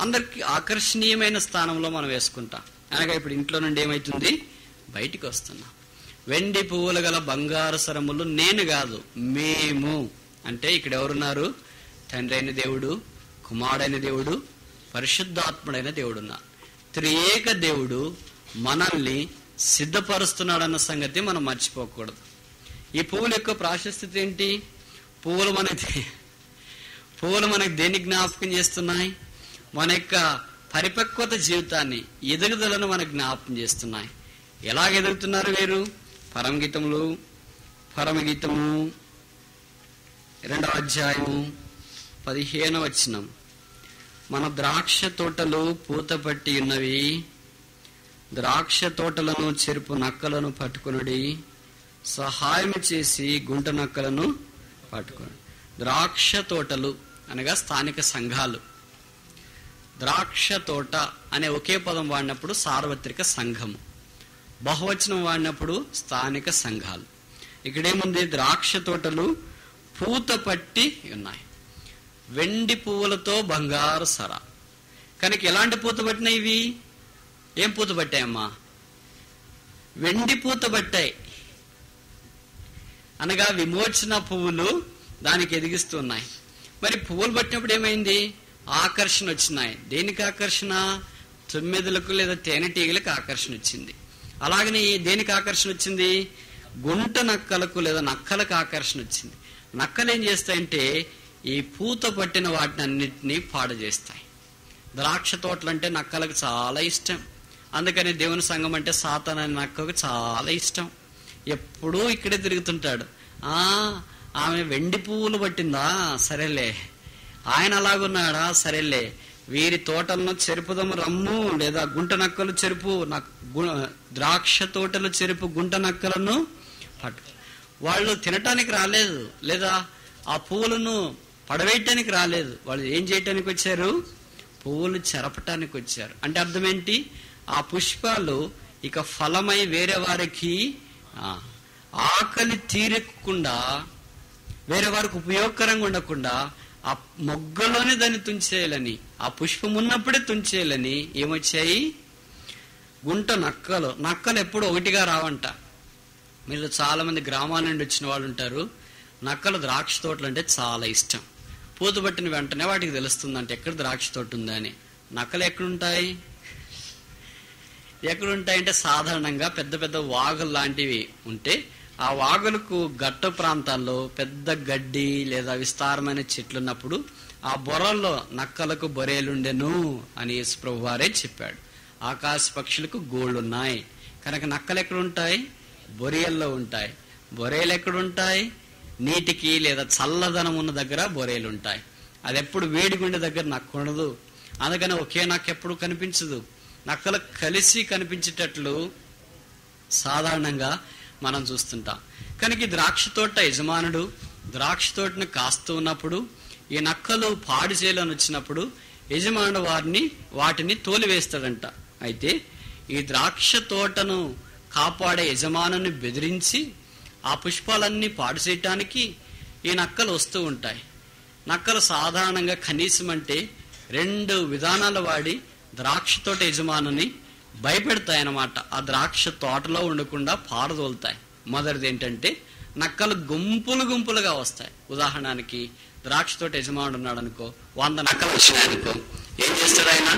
అందరికి ఆకర్షణీయమైన స్థానంలో మనం వేసుకుంటాం. అనగా ఇప్పుడు ఇంట్లో నుండి ఏమైతుంది? బయటికి వస్తున్నాం. వెండి పువ్వులు గల బంగారు సరములు నేను కాదు, మేము. అంటే ఇక్కడ ఎవరున్నారు? తండ్రి అయిన దేవుడు, కుమారుడైన దేవుడు, పరిశుద్ధాత్ముడైన దేవుడు ఉన్నారు. త్రియేక దేవుడు మనల్ని సిద్ధపరుస్తున్నాడన్న సంగతి మనం మర్చిపోకూడదు. ఈ పువ్వుల యొక్క ప్రాశస్త్యత ఏంటి? పువ్వులు మనకి దేన్ని జ్ఞాపకం చేస్తున్నాయి? మన యొక్క పరిపక్వత జీవితాన్ని, ఎదుగుదలను మనకు జ్ఞాపకం చేస్తున్నాయి. ఎలాగ ఎదుగుతున్నారు వీరు? పరమగీతము 2వ అధ్యాయము 15వ వచనం. మన ద్రాక్ష తోటలు పూత పట్టి ఉన్నవి, ద్రాక్ష తోటలను చెరుపు నక్కలను పట్టుకునుడి, సహాయం చేసి గుంట నక్కలను పట్టుకుని. ద్రాక్ష తోటలు అనగా స్థానిక సంఘాలు. ద్రాక్ష తోట అనే ఒకే పదం వాడినప్పుడు సార్వత్రిక సంఘము, బహువచనం వాడినప్పుడు స్థానిక సంఘాలు. ఇక్కడేముంది? ద్రాక్ష తోటలు పూత పట్టి ఉన్నాయి. వెండి పువ్వులతో బంగారు సర. కనుక ఎలాంటి పూత పట్టినాయి ఇవి? ఏం పూత పట్టాయమ్మా? వెండి పూత పట్టాయి. అనగా విమోచన పువ్వులు దానికి ఎదిగిస్తున్నాయి. మరి పువ్వులు పట్టినప్పుడు ఏమైంది? ఆకర్షణ వచ్చినాయి. దేనికి ఆకర్షణ? తుమ్మెదలకు లేదా తేనెటీగలకు ఆకర్షణ వచ్చింది. అలాగని దేనికి ఆకర్షణ వచ్చింది? గుంట నక్కలకు లేదా నక్కలకు ఆకర్షణ వచ్చింది. నక్కలు ఏం చేస్తాయంటే ఈ పూత పట్టిన వాటిని అన్నిటినీ పాడు చేస్తాయి. ద్రాక్ష తోటలు అంటే నక్కలకు చాలా ఇష్టం. అందుకని దేవుని సంఘం అంటే సాతాను అనే నక్కకు చాలా ఇష్టం. ఎప్పుడూ ఇక్కడే తిరుగుతుంటాడు. ఆమె వెండి పువ్వులు పట్టిందా, సరేలే. ఆయన అలాగున్నాడా, సరేలే. వీరి తోటలను చెరుపుదము రమ్ము, లేదా గుంట నక్కలు చెరుపు, ద్రాక్ష తోటలు చెరుపు గుంట నక్కలను పట్టు. వాళ్ళు తినటానికి రాలేదు, లేదా ఆ పువ్వులను పడవేయటానికి రాలేదు. వాళ్ళు ఏం చేయటానికి వచ్చారు? పువ్వులు చెరపటానికి వచ్చారు. అంటే అర్థం ఏంటి? ఆ పుష్పాలు ఇక ఫలమై వేరే వారికి ఆకలి తీరకుండా, వేరే వారికి ఉపయోగకరంగా ఉండకుండా ఆ మొగ్గలోనే దాన్ని తుంచేయాలని, ఆ పుష్పం ఉన్నప్పుడే తుంచేయాలని ఏమొచ్చాయి? గుంట నక్కలు. నక్కలు ఎప్పుడు ఒకటిగా రావంట. మీరు చాలా మంది గ్రామాల నుండి వచ్చిన వాళ్ళు ఉంటారు. నక్కలు ద్రాక్ష తోటలు అంటే చాలా ఇష్టం. పూత పట్టిన వెంటనే వాటికి తెలుస్తుందంటే ఎక్కడ ద్రాక్ష తోట ఉందని. నక్కలు ఎక్కడుంటాయి? ఎక్కడుంటాయంటే సాధారణంగా పెద్ద పెద్ద వాగులు లాంటివి ఉంటే ఆ వాగులకు గట్ట ప్రాంతాల్లో పెద్ద గడ్డి లేదా విస్తారమైన చెట్లు ఉన్నప్పుడు ఆ బొరల్లో నక్కలకు బొరేలుండెను అని యేసుప్రభు వారే చెప్పాడు. ఆకాశ పక్షులకు గోళ్ళున్నాయి కనుక నక్కలు ఎక్కడుంటాయి? బొరియల్లో ఉంటాయి. బొరేలు ఎక్కడుంటాయి? నీటికి లేదా చల్లదనం ఉన్న దగ్గర బొరేలు ఉంటాయి. అది ఎప్పుడు వేడిగుండె దగ్గర నక్క ఉండదు. అందుకని ఒకే నక్క ఎప్పుడు కనిపించదు. నక్కలు కలిసి కనిపించేటట్లు సాధారణంగా మనం చూస్తుంటాం. కనుక ఈ ద్రాక్ష తోట యజమానుడు ద్రాక్ష తోటను కాస్తూ ఉన్నప్పుడు ఈ నక్కలు పాడు చేయాలని వచ్చినప్పుడు యజమానుడు వాటిని తోలివేస్తాడంట. అయితే ఈ ద్రాక్ష తోటను కాపాడే యజమానుని బెదిరించి ఆ పుష్పాలన్నీ పాడు చేయటానికి ఈ నక్కలు వస్తూ ఉంటాయి. నక్కలు సాధారణంగా కనీసం అంటే 2 విధానాలు వాడి ద్రాక్ష తోట యజమానుని భయపెడతాయన్నమాట. ఆ ద్రాక్ష తోటలో ఉండకుండా పారదోలుతాయి. మొదటిది ఏంటంటే నక్కలు గుంపులు గుంపులుగా వస్తాయి. ఉదాహరణకి ద్రాక్ష తోట యజమానుడు ఉన్నాడు అనుకో, 100 నక్కలు వచ్చినాయనుకో, ఏం చేస్తాడు ఆయన?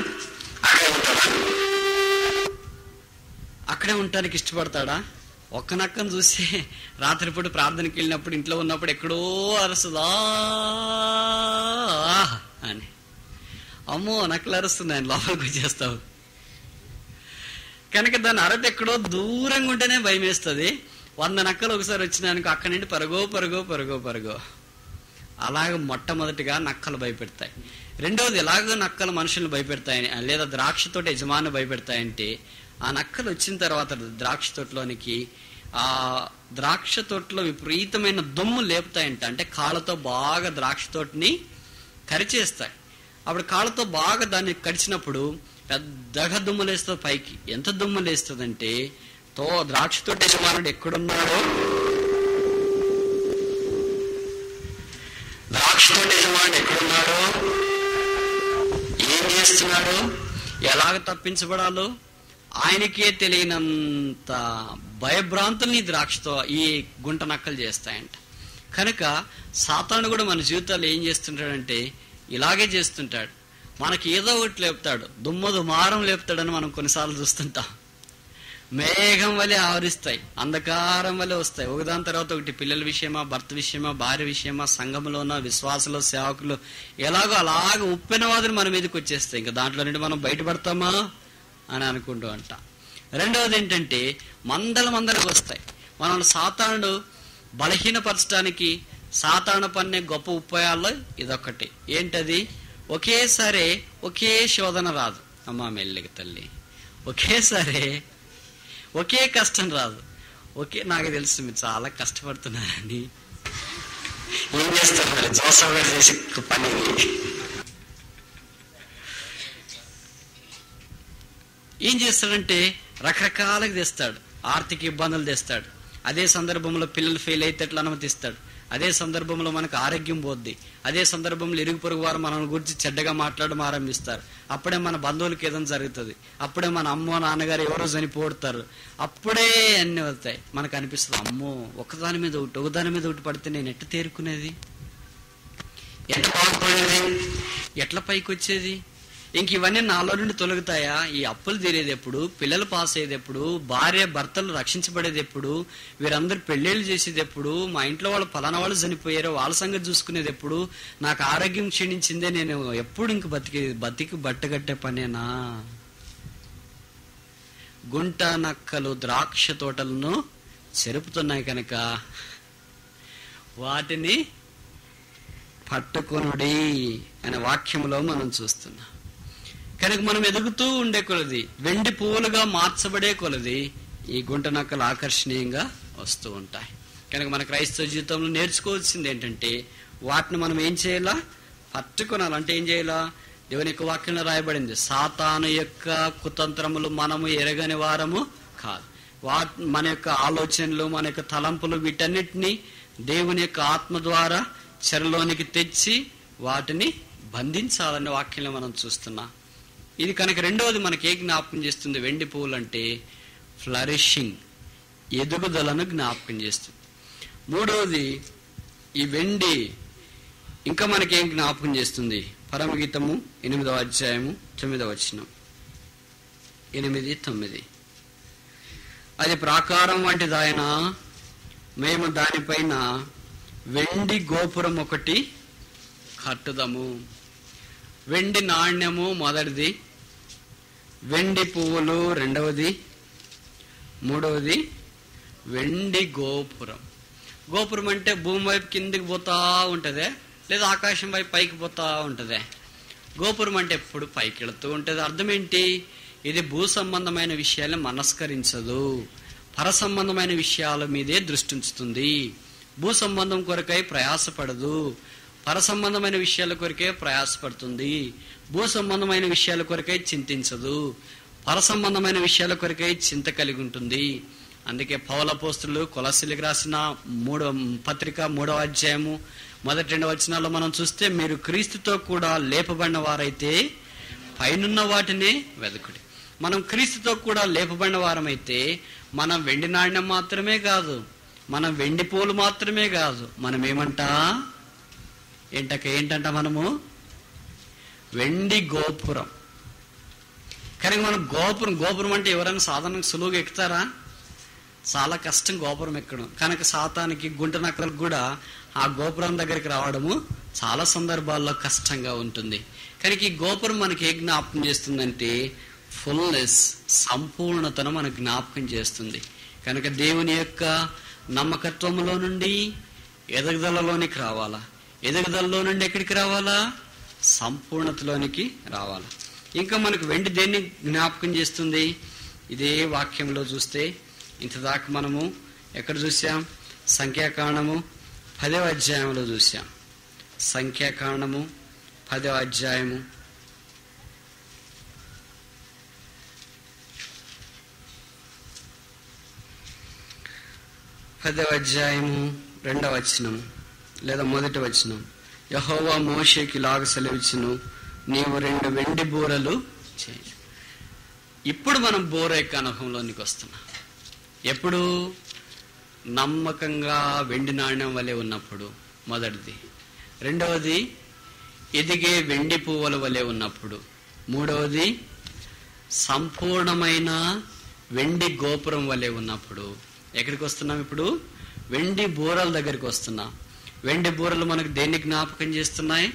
అక్కడే ఉండటానికి ఇష్టపడతాడా? ఒక్క నక్కను చూసి రాత్రిపూట ప్రార్థనకి వెళ్ళినప్పుడు ఇంట్లో ఉన్నప్పుడు ఎక్కడో అరుస్తుందా అని, అమ్మో నక్కలు అరుస్తున్నాయని లోపలికి వచ్చేస్తావు. కనుక దాని అరట ఎక్కడో దూరంగా ఉంటేనే భయం వేస్తుంది. 100 నక్కలు ఒకసారి వచ్చినాయనుకో అక్కడి నుండి పరుగో. అలాగ మొట్టమొదటిగా నక్కలు భయపెడతాయి. రెండవది ఎలాగో నక్కలు మనుషులను భయపెడతాయని లేదా ద్రాక్ష తోట యజమాని భయపెడతాయంటే ఆ నక్కలు వచ్చిన తర్వాత ద్రాక్ష తోటలోనికి ఆ ద్రాక్ష తోటలో విపరీతమైన దుమ్ము లేపుతాయంట. అంటే కాళ్ళతో బాగా ద్రాక్ష తోటని కరిచేస్తాయి. అప్పుడు కాళ్ళతో బాగా దాన్ని కరిచినప్పుడు పెద్దగా దుమ్ము లేస్తుంది పైకి. ఎంత దుమ్ము లేస్తుందంటే ద్రాక్ష తోట యజమానుడు ఎక్కడున్నాడో, ద్రాక్ష తోట యజమానుడు ఎక్కడున్నాడో, ఏం చేస్తున్నాడో, ఎలాగ తప్పించబడాలో ఆయనకే తెలియనంత భయభ్రాంతుల్ని ద్రాక్షతో ఈ గుంట నక్కలు చేస్తాయంట. కనుక సాతాను కూడా మన జీవితాలు ఏం చేస్తుంటాడంటే ఇలాగే చేస్తుంటాడు. మనకి ఏదో ఒకటి లేపుతాడు, దుమారం లేపుతాడని మనం కొన్నిసార్లు చూస్తుంటాం. మేఘం వలె ఆవరిస్తాయి, అంధకారం వలె వస్తాయి, ఒకదాని తర్వాత ఒకటి. పిల్లల విషయమా, భర్త విషయమా, భార్య విషయమా, సంఘంలోనో, విశ్వాసలో, సేవకులు, ఎలాగో అలాగ ఉప్పెన వాదిని మన మీదకి వచ్చేస్తాయి. ఇంకా దాంట్లో నుండి మనం బయటపడతామా అని అనుకుంటూ అంట. రెండవది ఏంటంటే మందలకు వస్తాయి. మనల్ని సాతానుడు బలహీనపరచడానికి సాతాను పన్నే గొప్ప ఉపాయాల్లో ఇదొక్కటి. ఏంటది? ఒకేసారి ఒకే శోధన రాదు అమ్మా, మెల్లిగా తల్లి. ఒకేసారి ఒకే కష్టం రాదు. నాకు తెలుసు మీరు చాలా కష్టపడుతున్నారని. ఏం చేస్తున్నారు? జోసఫ్ గారు చేసే పని ఏం చేస్తాడంటే రకరకాలుగా తెస్తాడు. ఆర్థిక ఇబ్బందులు తెస్తాడు. అదే సందర్భంలో పిల్లలు ఫెయిల్ అయితే ఎట్లా అనుమతిస్తాడు. అదే సందర్భంలో మనకు ఆరోగ్యం పోద్ది. అదే సందర్భంలో ఇరుగు పొరుగు వారు మన గురించి చెడ్డగా మాట్లాడడం ఆరంభిస్తారు. అప్పుడే మన బంధువులకి ఏదైనా జరుగుతుంది. అప్పుడే మన అమ్మో నాన్నగారు ఎవరో చనిపోతారు. అప్పుడే అన్ని వస్తాయి. మనకు అనిపిస్తుంది, అమ్మో ఒకదాని మీద ఒకటి పడితే నేను ఎట్లా తేరుకునేది, ఎట్లా బాగుపడేది, ఎట్లా పైకి వచ్చేది? ఇంక ఇవన్నీ నాలో నుండి తొలగుతాయా? ఈ అప్పులు తీరేది ఎప్పుడు, పిల్లలు పాస్ అయ్యేది ఎప్పుడు, భార్య భర్తలు రక్షించబడేది ఎప్పుడు, వీరందరూ పెళ్లిళ్ళు చేసేది ఎప్పుడు, మా ఇంట్లో వాళ్ళు పలానా వాళ్ళు చనిపోయారో వాళ్ళ సంగతి చూసుకునేది ఎప్పుడు, నాకు ఆరోగ్యం క్షీణించిందే, నేను ఎప్పుడు ఇంక బతికి బట్టగట్టే పనేనా? గుంట నక్కలు ద్రాక్ష తోటలను చెరుపుతున్నాయి కనుక వాటిని పట్టుకొనుడి అనే వాక్యంలో మనం చూస్తున్నాం. కనుక మనం ఎదుగుతూ ఉండే కొలది, వెండి పువ్వులుగా మార్చబడే కొలది ఈ గుంట నక్కలు ఆకర్షణీయంగా వస్తూ ఉంటాయి. కనుక మన క్రైస్తవ జీవితంలో నేర్చుకోవాల్సింది ఏంటంటే, వాటిని మనం ఏం చేయాలా? పట్టుకొనాలి. అంటే ఏం చేయాలా? దేవుని యొక్క వాక్యంలో రాయబడింది, సాతాను యొక్క కుతంత్రములు మనము ఎరగని వారము కాదు. మన యొక్క ఆలోచనలు, మన యొక్క తలంపులు, వీటన్నిటినీ దేవుని యొక్క ఆత్మ ద్వారా చెరలోనికి తెచ్చి వాటిని బంధించాలనే వాక్యంలో మనం చూస్తున్నాం. ఇది కనుక రెండవది మనకి ఏ జ్ఞాపకం చేస్తుంది? వెండి పువ్వులు అంటే ఫ్లరిషింగ్, ఎదుగుదలను జ్ఞాపకం చేస్తుంది. మూడవది ఈ వెండి ఇంకా మనకేం జ్ఞాపకం చేస్తుంది? పరమగీతము 8వ అధ్యాయము 9వ వచనం, 8, 9. అది ప్రాకారం వంటిదాయన, మేము దానిపైన వెండి గోపురం ఒకటి కట్టుదము. వెండి నాణ్యము మొదటిది, వెండి పువ్వులు రెండవది, మూడవది వెండి గోపురం. గోపురం అంటే భూమి వైపు కిందికి పోతా ఉంటదే, లేదా ఆకాశం వైపు పైకి పోతా ఉంటదే? గోపురం అంటే ఎప్పుడు పైకి వెళుతూ ఉంటది. అర్థం ఏంటి? ఇది భూ సంబంధమైన విషయాలను మనస్కరించదు, పర సంబంధమైన విషయాల మీదే దృష్టి ఉంచుతుంది. భూ సంబంధం కొరకై ప్రయాసపడదు, పర సంబంధమైన విషయాల కొరకే ప్రయాసపడుతుంది. భూ సంబంధమైన విషయాల కొరకై చింతించదు, పర సంబంధమైన విషయాల కొరకై చింత కలిగి ఉంటుంది. అందుకే పౌలు అపోస్తలుడు కొలస్సీలకు రాసిన 3వ అధ్యాయము 1-2 వచనాల్లో మనం చూస్తే, మీరు క్రీస్తుతో కూడా లేపబడిన వారైతే పైనున్న వాటినే వెదకుడి. మనం క్రీస్తుతో కూడా లేపబడిన వారమైతే మనం వెండి నాణ్యం మాత్రమే కాదు, మనం వెండి పూలు మాత్రమే కాదు, మనం ఏంటంట మనము వెండి గోపురం. కనుక మనం గోపురం అంటే ఎవరైనా సాధారణంగా సులువుగా ఎక్కుతారా? చాలా కష్టం గోపురం ఎక్కడం. కనుక సాతానికి, గుంట నక్కలకు కూడా ఆ గోపురం దగ్గరికి రావడము చాలా సందర్భాల్లో కష్టంగా ఉంటుంది. కనుక ఈ గోపురం మనకి ఏ జ్ఞాపకం చేస్తుందంటే ఫుల్నెస్, సంపూర్ణతను మనకు జ్ఞాపకం చేస్తుంది. కనుక దేవుని యొక్క నమ్మకత్వంలో నుండి ఎదుగుదలలోనికి రావాలా, ఎదుగుదలలో నుండి ఎక్కడికి రావాలా? సంపూర్ణతలోనికి రావాలా. ఇంకా మనకు వెండి దేన్ని జ్ఞాపకం చేస్తుంది? ఇదే వాక్యంలో చూస్తే ఇంతదాకా మనము ఎక్కడ చూసాం? సంఖ్యాకాండము 10వ అధ్యాయంలో చూసాం. సంఖ్యాకాండము 10వ అధ్యాయము 2వ వచనం లేదా 1వ వచనం. యెహోవా మోషేకి ఇలాగ సెలవిచ్చును, నీవు 2 వెండి బూరలు చేయి. ఇప్పుడు మనం బోర యొక్క అనుభవంలోనికి వస్తున్నాం. ఎప్పుడు? నమ్మకంగా వెండి నాణ్యం వలె ఉన్నప్పుడు మొదటిది. రెండవది ఎదిగే వెండి పువ్వుల వలె ఉన్నప్పుడు. మూడవది సంపూర్ణమైన వెండి గోపురం వలె ఉన్నప్పుడు. ఎక్కడికి వస్తున్నాం ఇప్పుడు? వెండి బూరల దగ్గరికి వస్తున్నాం. వెండి బూరలు మనకు దేన్ని జ్ఞాపకం చేస్తున్నాయి?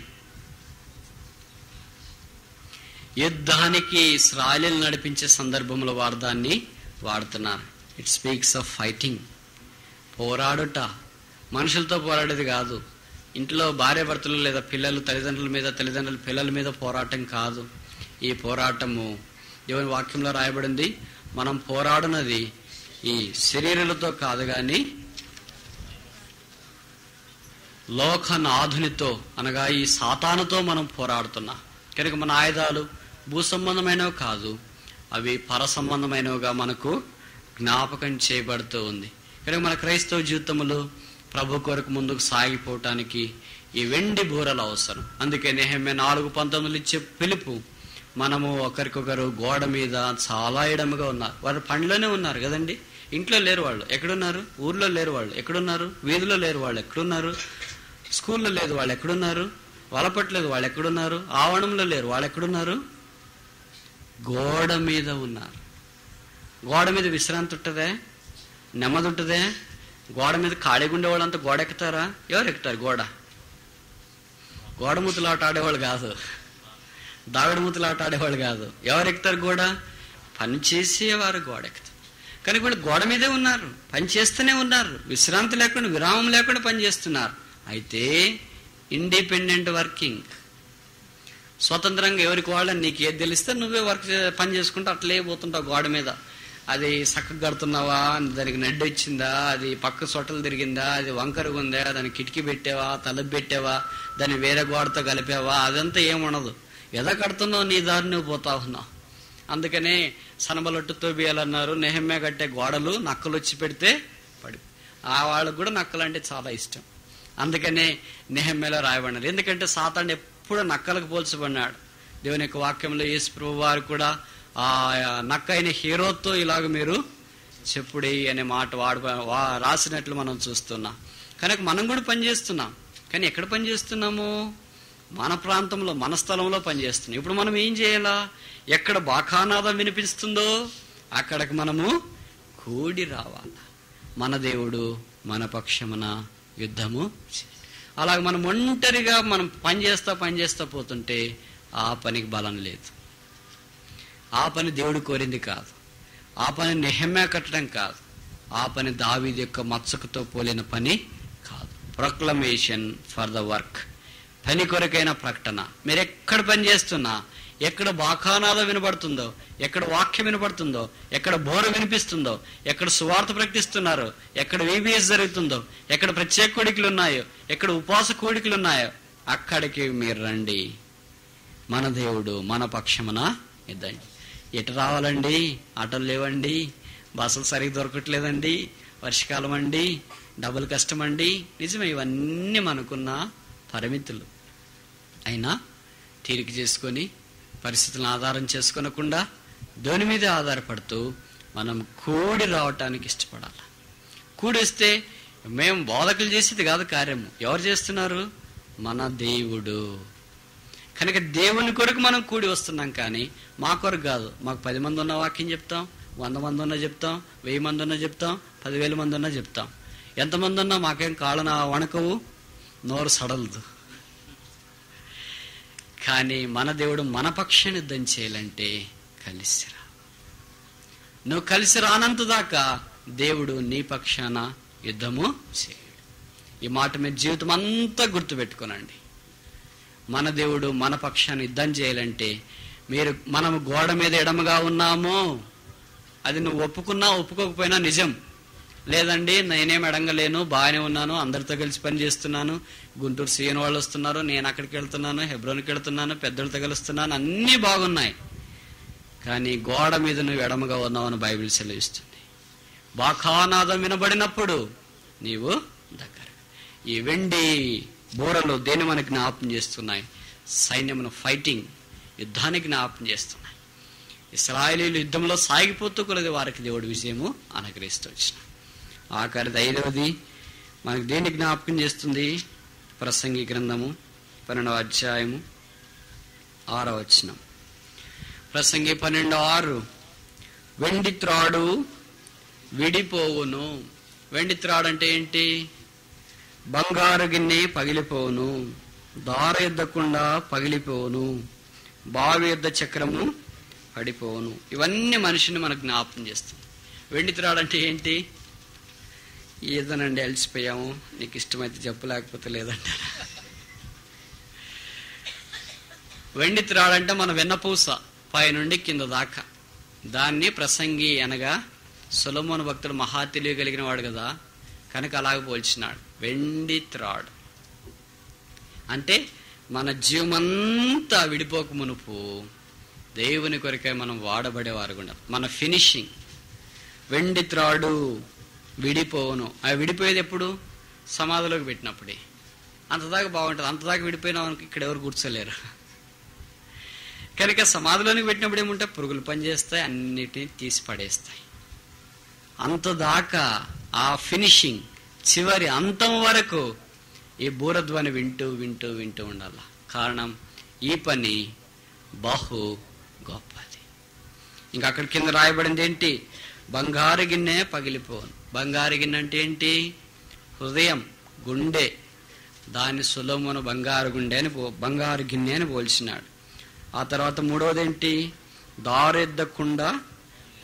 యుద్ధానికి ఇశ్రాయేలు నడిపించే సందర్భంలో వారు దాన్ని వాడుతున్నారు. ఇట్ స్పీక్స్ ఆఫ్ ఫైటింగ్, పోరాడుట. మనుషులతో పోరాడేది కాదు. ఇంట్లో భార్యాభర్తలు లేదా పిల్లలు తల్లిదండ్రుల మీద, తల్లిదండ్రుల పిల్లల మీద పోరాటం కాదు. ఈ పోరాటము దేవుని వాక్యంలో రాయబడింది, మనం పోరాడునది ఈ శరీరాలతో కాదు గాని లోకనాథునితో, అనగా ఈ సాతానుతో మనం పోరాడుతున్నాం. కనుక మన ఆయుధాలు భూ సంబంధమైనవి కాదు, అవి పర సంబంధమైనవిగా మనకు జ్ఞాపకం చేయబడుతూ ఉంది. కనుక మన క్రైస్తవ జీవితంలో ప్రభు కొరకు ముందుకు సాగిపోవటానికి ఈ వెండి బూరలు అవసరం. అందుకే నెహెమ్యా 4:19 ఇచ్చే పిలుపు, మనము ఒకరికొకరు గోడ మీద చాలా ఎడమగా ఉన్నారు. వారు పనిలోనే ఉన్నారు కదండి, ఇంట్లో లేరు వాళ్ళు, ఎక్కడున్నారు? ఊర్లో లేరు వాళ్ళు, ఎక్కడున్నారు? వీధిలో లేరు వాళ్ళు, ఎక్కడున్నారు? స్కూల్లో లేదు వాళ్ళు, ఎక్కడున్నారు? వలపట్లేదు వాళ్ళు, ఎక్కడున్నారు? ఆవరణంలో లేరు వాళ్ళు, ఎక్కడున్నారు? గోడ మీద ఉన్నారు. గోడ మీద విశ్రాంతి ఉంటుందే, నెమ్మది ఉంటుందే? గోడ మీద ఖాళీగా ఉండేవాళ్ళంతా గోడ ఎక్కుతారా? ఎవరు ఎక్కుతారు గోడ? గోడమూతులు ఆట ఆడేవాళ్ళు కాదు, దాగుడుమూతులు ఆట ఆడేవాళ్ళు కాదు. ఎవరు ఎక్కుతారు గోడ? పని చేసేవారు గోడ ఎక్కుతారు. కానీ వీళ్ళు గోడ మీదే ఉన్నారు, పని చేస్తూనే ఉన్నారు, విశ్రాంతి లేకుండా విరామం లేకుండా పని చేస్తున్నారు. అయితే ఇండిపెండెంట్ వర్కింగ్, స్వతంత్రంగా ఎవరికి వాళ్ళని, నీకు ఏది తెలిస్తే నువ్వే పని చేసుకుంటూ అట్లే పోతుంటావు గోడ మీద. అది చక్కగా కడుతున్నావా, దానికి నడ్డు వచ్చిందా, అది పక్క సొట్టలు తిరిగిందా, అది వంకరగా ఉందా, దానికి కిటికీ పెట్టావా, తలుపు పెట్టావా, దాన్ని వేరే గోడతో కలిపావా, అదంతా ఏముండదు. ఎలా కడుతున్నావు, నీ దారి నువ్వు పోతా ఉన్నావు. అందుకనే సనబలొట్టు తోబియాలన్నారు, నెహెమ్యా కట్టే గోడలు నక్కలు వచ్చి పెడితే పడి, ఆ వాళ్ళకు కూడా నక్కలు అంటే చాలా ఇష్టం. అందుకనే నెహెమ్యాలో రాయబడినారు. ఎందుకంటే సాతాను ఎప్పుడు నక్కలకు పోల్చబడినాడు. దేవుని యొక్క వాక్యంలో యేసు ప్రభువు వారు కూడా ఆ నక్క అయిన హీరోతో ఇలాగ మీరు చెప్పుడే అనే మాట రాసినట్లు మనం చూస్తున్నాం. కనుక మనం కూడా పనిచేస్తున్నాం. కానీ ఎక్కడ పనిచేస్తున్నాము? మన ప్రాంతంలో, మన స్థలంలో పనిచేస్తున్నాం. ఇప్పుడు మనం ఏం చేయాలా? ఎక్కడ బాకానాదం వినిపిస్తుందో అక్కడికి మనము కూడి రావాలా. మన దేవుడు మన పక్షమున యుద్ధము. అలాగే మనం ఒంటరిగా మనం పనిచేస్తా పోతుంటే ఆ పనికి బలం లేదు. ఆ పని దేవుడు కోరింది కాదు, ఆ పని నెహెమ్యా కట్టడం కాదు, ఆ పని దావీదు యొక్క మచ్చకుతో పోలిన పని కాదు. ప్రొక్లమేషన్ ఫర్ ద వర్క్, పని కొరకైన ప్రకటన. మీరు ఎక్కడ పని చేస్తున్నా, ఎక్కడ బాకానాదం వినపడుతుందో, ఎక్కడ వాక్యం వినపడుతుందో, ఎక్కడ బోర వినిపిస్తుందో, ఎక్కడ సువార్త ప్రకటిస్తున్నారో, ఎక్కడ VBS జరుగుతుందో, ఎక్కడ ప్రత్యేక కోడికలు ఉన్నాయో, ఎక్కడ ఉపవాస కోడికలు ఉన్నాయో అక్కడికి మీరు రండి. మన దేవుడు మన పక్షమున ఇద్దండి. ఎటు రావాలండి? ఆటోలు లేవండి, బస్సులు సరిగ్గా దొరకట్లేదండి, వర్షకాలం అండి, డబ్బులు కష్టమండి. నిజమే, ఇవన్నీ మనకున్న పరిమితులు. అయినా తీరిక చేసుకొని, పరిస్థితులను ఆధారం చేసుకోనకుండా దేని మీద ఆధారపడుతూ మనం కూడి రావటానికి ఇష్టపడాలి. కూడిస్తే మేము బోధకులు చేసేది కాదు కార్యము. ఎవరు చేస్తున్నారు? మన దేవుడు. కనుక దేవుని కొరకు మనం కూడి వస్తున్నాం, కానీ మా కొరకు కాదు. మాకు 10 మంది ఉన్న వాక్యం చెప్తాం, 100 మంది ఉన్నా చెప్తాం, 1000 మంది ఉన్నా చెప్తాం, 10,000 మంది ఉన్నా చెప్తాం. ఎంతమంది ఉన్నా మాకేం కాళ్ళన వణకవు, నోరు సడలదు. కానీ మన దేవుడు మన పక్షాన్ని యుద్ధం చేయాలంటే కలిసిరా. నువ్వు కలిసి రానంత దాకా దేవుడు నీ పక్షాన యుద్ధము చేయడు. ఈ మాట మీరు జీవితం అంతా గుర్తుపెట్టుకోనండి. మన దేవుడు మన పక్షాన్ని యుద్ధం చేయాలంటే మనము గోడ మీద ఎడమగా ఉన్నాము, అది నువ్వు ఒప్పుకున్నా ఒప్పుకోకపోయినా నిజం. లేదండి నేనేం ఎడంగలేను, బాగానే ఉన్నాను, అందరితో కలిసి పని చేస్తున్నాను, గుంటూరు సీఎన్ వాళ్ళు వస్తున్నారు, నేను అక్కడికి వెళ్తున్నాను, హెబ్రోన్కి వెళ్తున్నాను, పెద్దలతో కలుస్తున్నాను, అన్నీ బాగున్నాయి. కానీ గోడ మీద నువ్వు ఎడమగా ఉన్నావు అని బైబిల్ సెలవిస్తుంది. బాకానాదం వినబడినప్పుడు నీవు దగ్గర. ఈ వెండి బూరలు దేని మనకి జ్ఞాపకం చేస్తున్నాయి? సైన్యమును, ఫైటింగ్, యుద్ధానికి జ్ఞాపకం చేస్తున్నాయి. ఇశ్రాయేలీయులు యుద్ధంలో సాగిపోతూ కొలది వారికి దేవుడు విజయము అనుగ్రహిస్తూ వచ్చిన. ఆఖరిది 5వది మనకి దేని జ్ఞాపకం చేస్తుంది? ప్రసంగి గ్రంథము 12వ అధ్యాయము 6వ వచనం. ప్రసంగి 12:6, వెండి త్రాడు విడిపోవును. వెండి త్రాడు అంటే ఏంటి? బంగారు గిన్నె పగిలిపోవును, దార ఎద్దకుండా పగిలిపోవును, బావి ఎద్ద చక్రము పడిపోవును. ఇవన్నీ మనిషిని మనకు జ్ఞాపకం చేస్తుంది. వెండి త్రాడు అంటే ఏంటి? ఏదోనండి అలసిపోయాము, నీకు ఇష్టమైతే చెప్పు, లేకపోతే లేదంటారా? వెండి త్రాడంటే మన వెన్నపూస పైనుండి కింద దాకా. దాన్ని ప్రసంగి అనగా సొలొమోను భక్తుడు మహా తెలియగలిగిన వాడు కదా, కనుక అలాగ పోల్చినాడు. వెండి త్రాడు అంటే మన జీవమంతా విడిపోక మునుపు దేవుని కొరకై మనం వాడబడేవారు కూడా. మన ఫినిషింగ్ వెండి త్రాడు విడిపోవును. అవి విడిపోయేది ఎప్పుడు? సమాధిలోకి పెట్టినప్పుడే. అంతదాకా బాగుంటుంది. అంతదాకా విడిపోయినా ఇక్కడ ఎవరు కూర్చోలేరు. కనుక సమాధిలోనికి పెట్టినప్పుడు ఏముంటే పురుగులు పనిచేస్తాయి, అన్నిటినీ తీసి పడేస్తాయి. అంతదాకా ఆ ఫినిషింగ్, చివరి అంతం వరకు ఈ బూరధ్వని వింటూ వింటూ వింటూ ఉండాల. కారణం, ఈ పని బహు గొప్పది. ఇంకా అక్కడ కింద రాయబడింది ఏంటి? బంగారు గిన్నె పగిలిపోను. బంగారు గిన్నె అంటే ఏంటి? హృదయం, గుండె. దాన్ని సొలొమోను బంగారు గిన్నె అని పోల్చినాడు. ఆ తర్వాత మూడవది ఏంటి? దారెద్దకుండా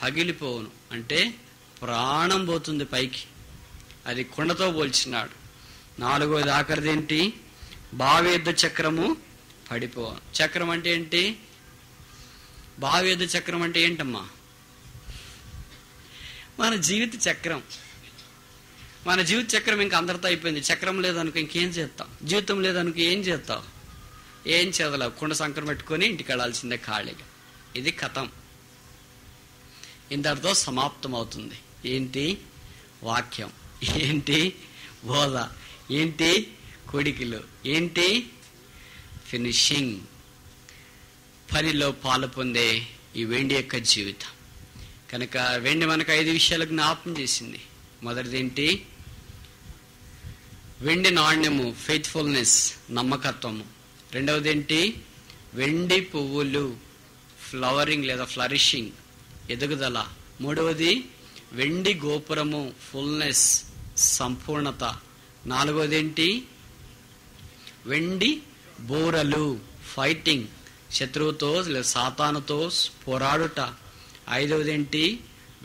పగిలిపోను అంటే ప్రాణం పోతుంది పైకి, అది కుండతో పోల్చినాడు. నాలుగవది ఆఖరిది ఏంటి? బావేద్ద చక్రము పడిపోను. చక్రం అంటే ఏంటి? బావేద్ద చక్రం అంటే ఏంటమ్మా? మన జీవిత చక్రం. మన జీవిత చక్రం ఇంకా అందరితో అయిపోయింది. చక్రం లేదనుకో ఇంకేం చేస్తాం? జీవితం లేదనుకో ఏం చేస్తావు? ఏం చదవలేవు. కుండ సంకరం పెట్టుకొని ఇంటికి వెళ్ళాల్సిందే ఖాళీగా. ఇది కథం. ఇంతటితో సమాప్తం అవుతుంది. ఏంటి? వాక్యం. ఏంటి? బోధ. ఏంటి? కొడికిలు. ఏంటి? ఫినిషింగ్. పనిలో పాలు పొందే ఈ వెండి యొక్క జీవితం. కనుక వెండి మనకు 5 విషయాలు జ్ఞాపకం చేసింది. మొదటిది ఏంటి? వెండి నాణ్యము, ఫెయిత్ఫుల్నెస్, నమ్మకత్వము. రెండవది ఏంటి? వెండి పువ్వులు, ఫ్లవరింగ్ లేదా ఫ్లరిషింగ్, ఎదుగుదల. మూడవది వెండి గోపురము, ఫుల్నెస్, సంపూర్ణత. నాలుగవది ఏంటి? వెండి బూరలు, ఫైటింగ్, శత్రువుతో లేదా సాతానుతో పోరాడుట. ఐదవది ఏంటి?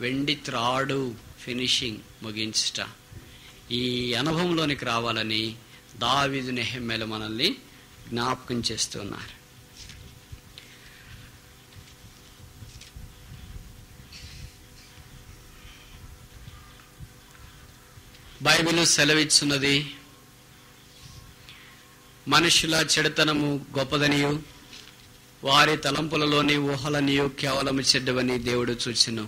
వెండి త్రాడు, ఫినిషింగ్, ముగించుట. ఈ అనుభవంలోనికి రావాలని దావీదు నెహెమ్యాలు మనల్ని జ్ఞాపకం చేస్తున్నారు. బైబిల్ సెలవిచ్చున్నది, మనుషుల చెడుతనము గొప్పదనియు వారి తలంపులలోని ఊహలనియు కేవలము చెడ్డవని దేవుడు చూచెను.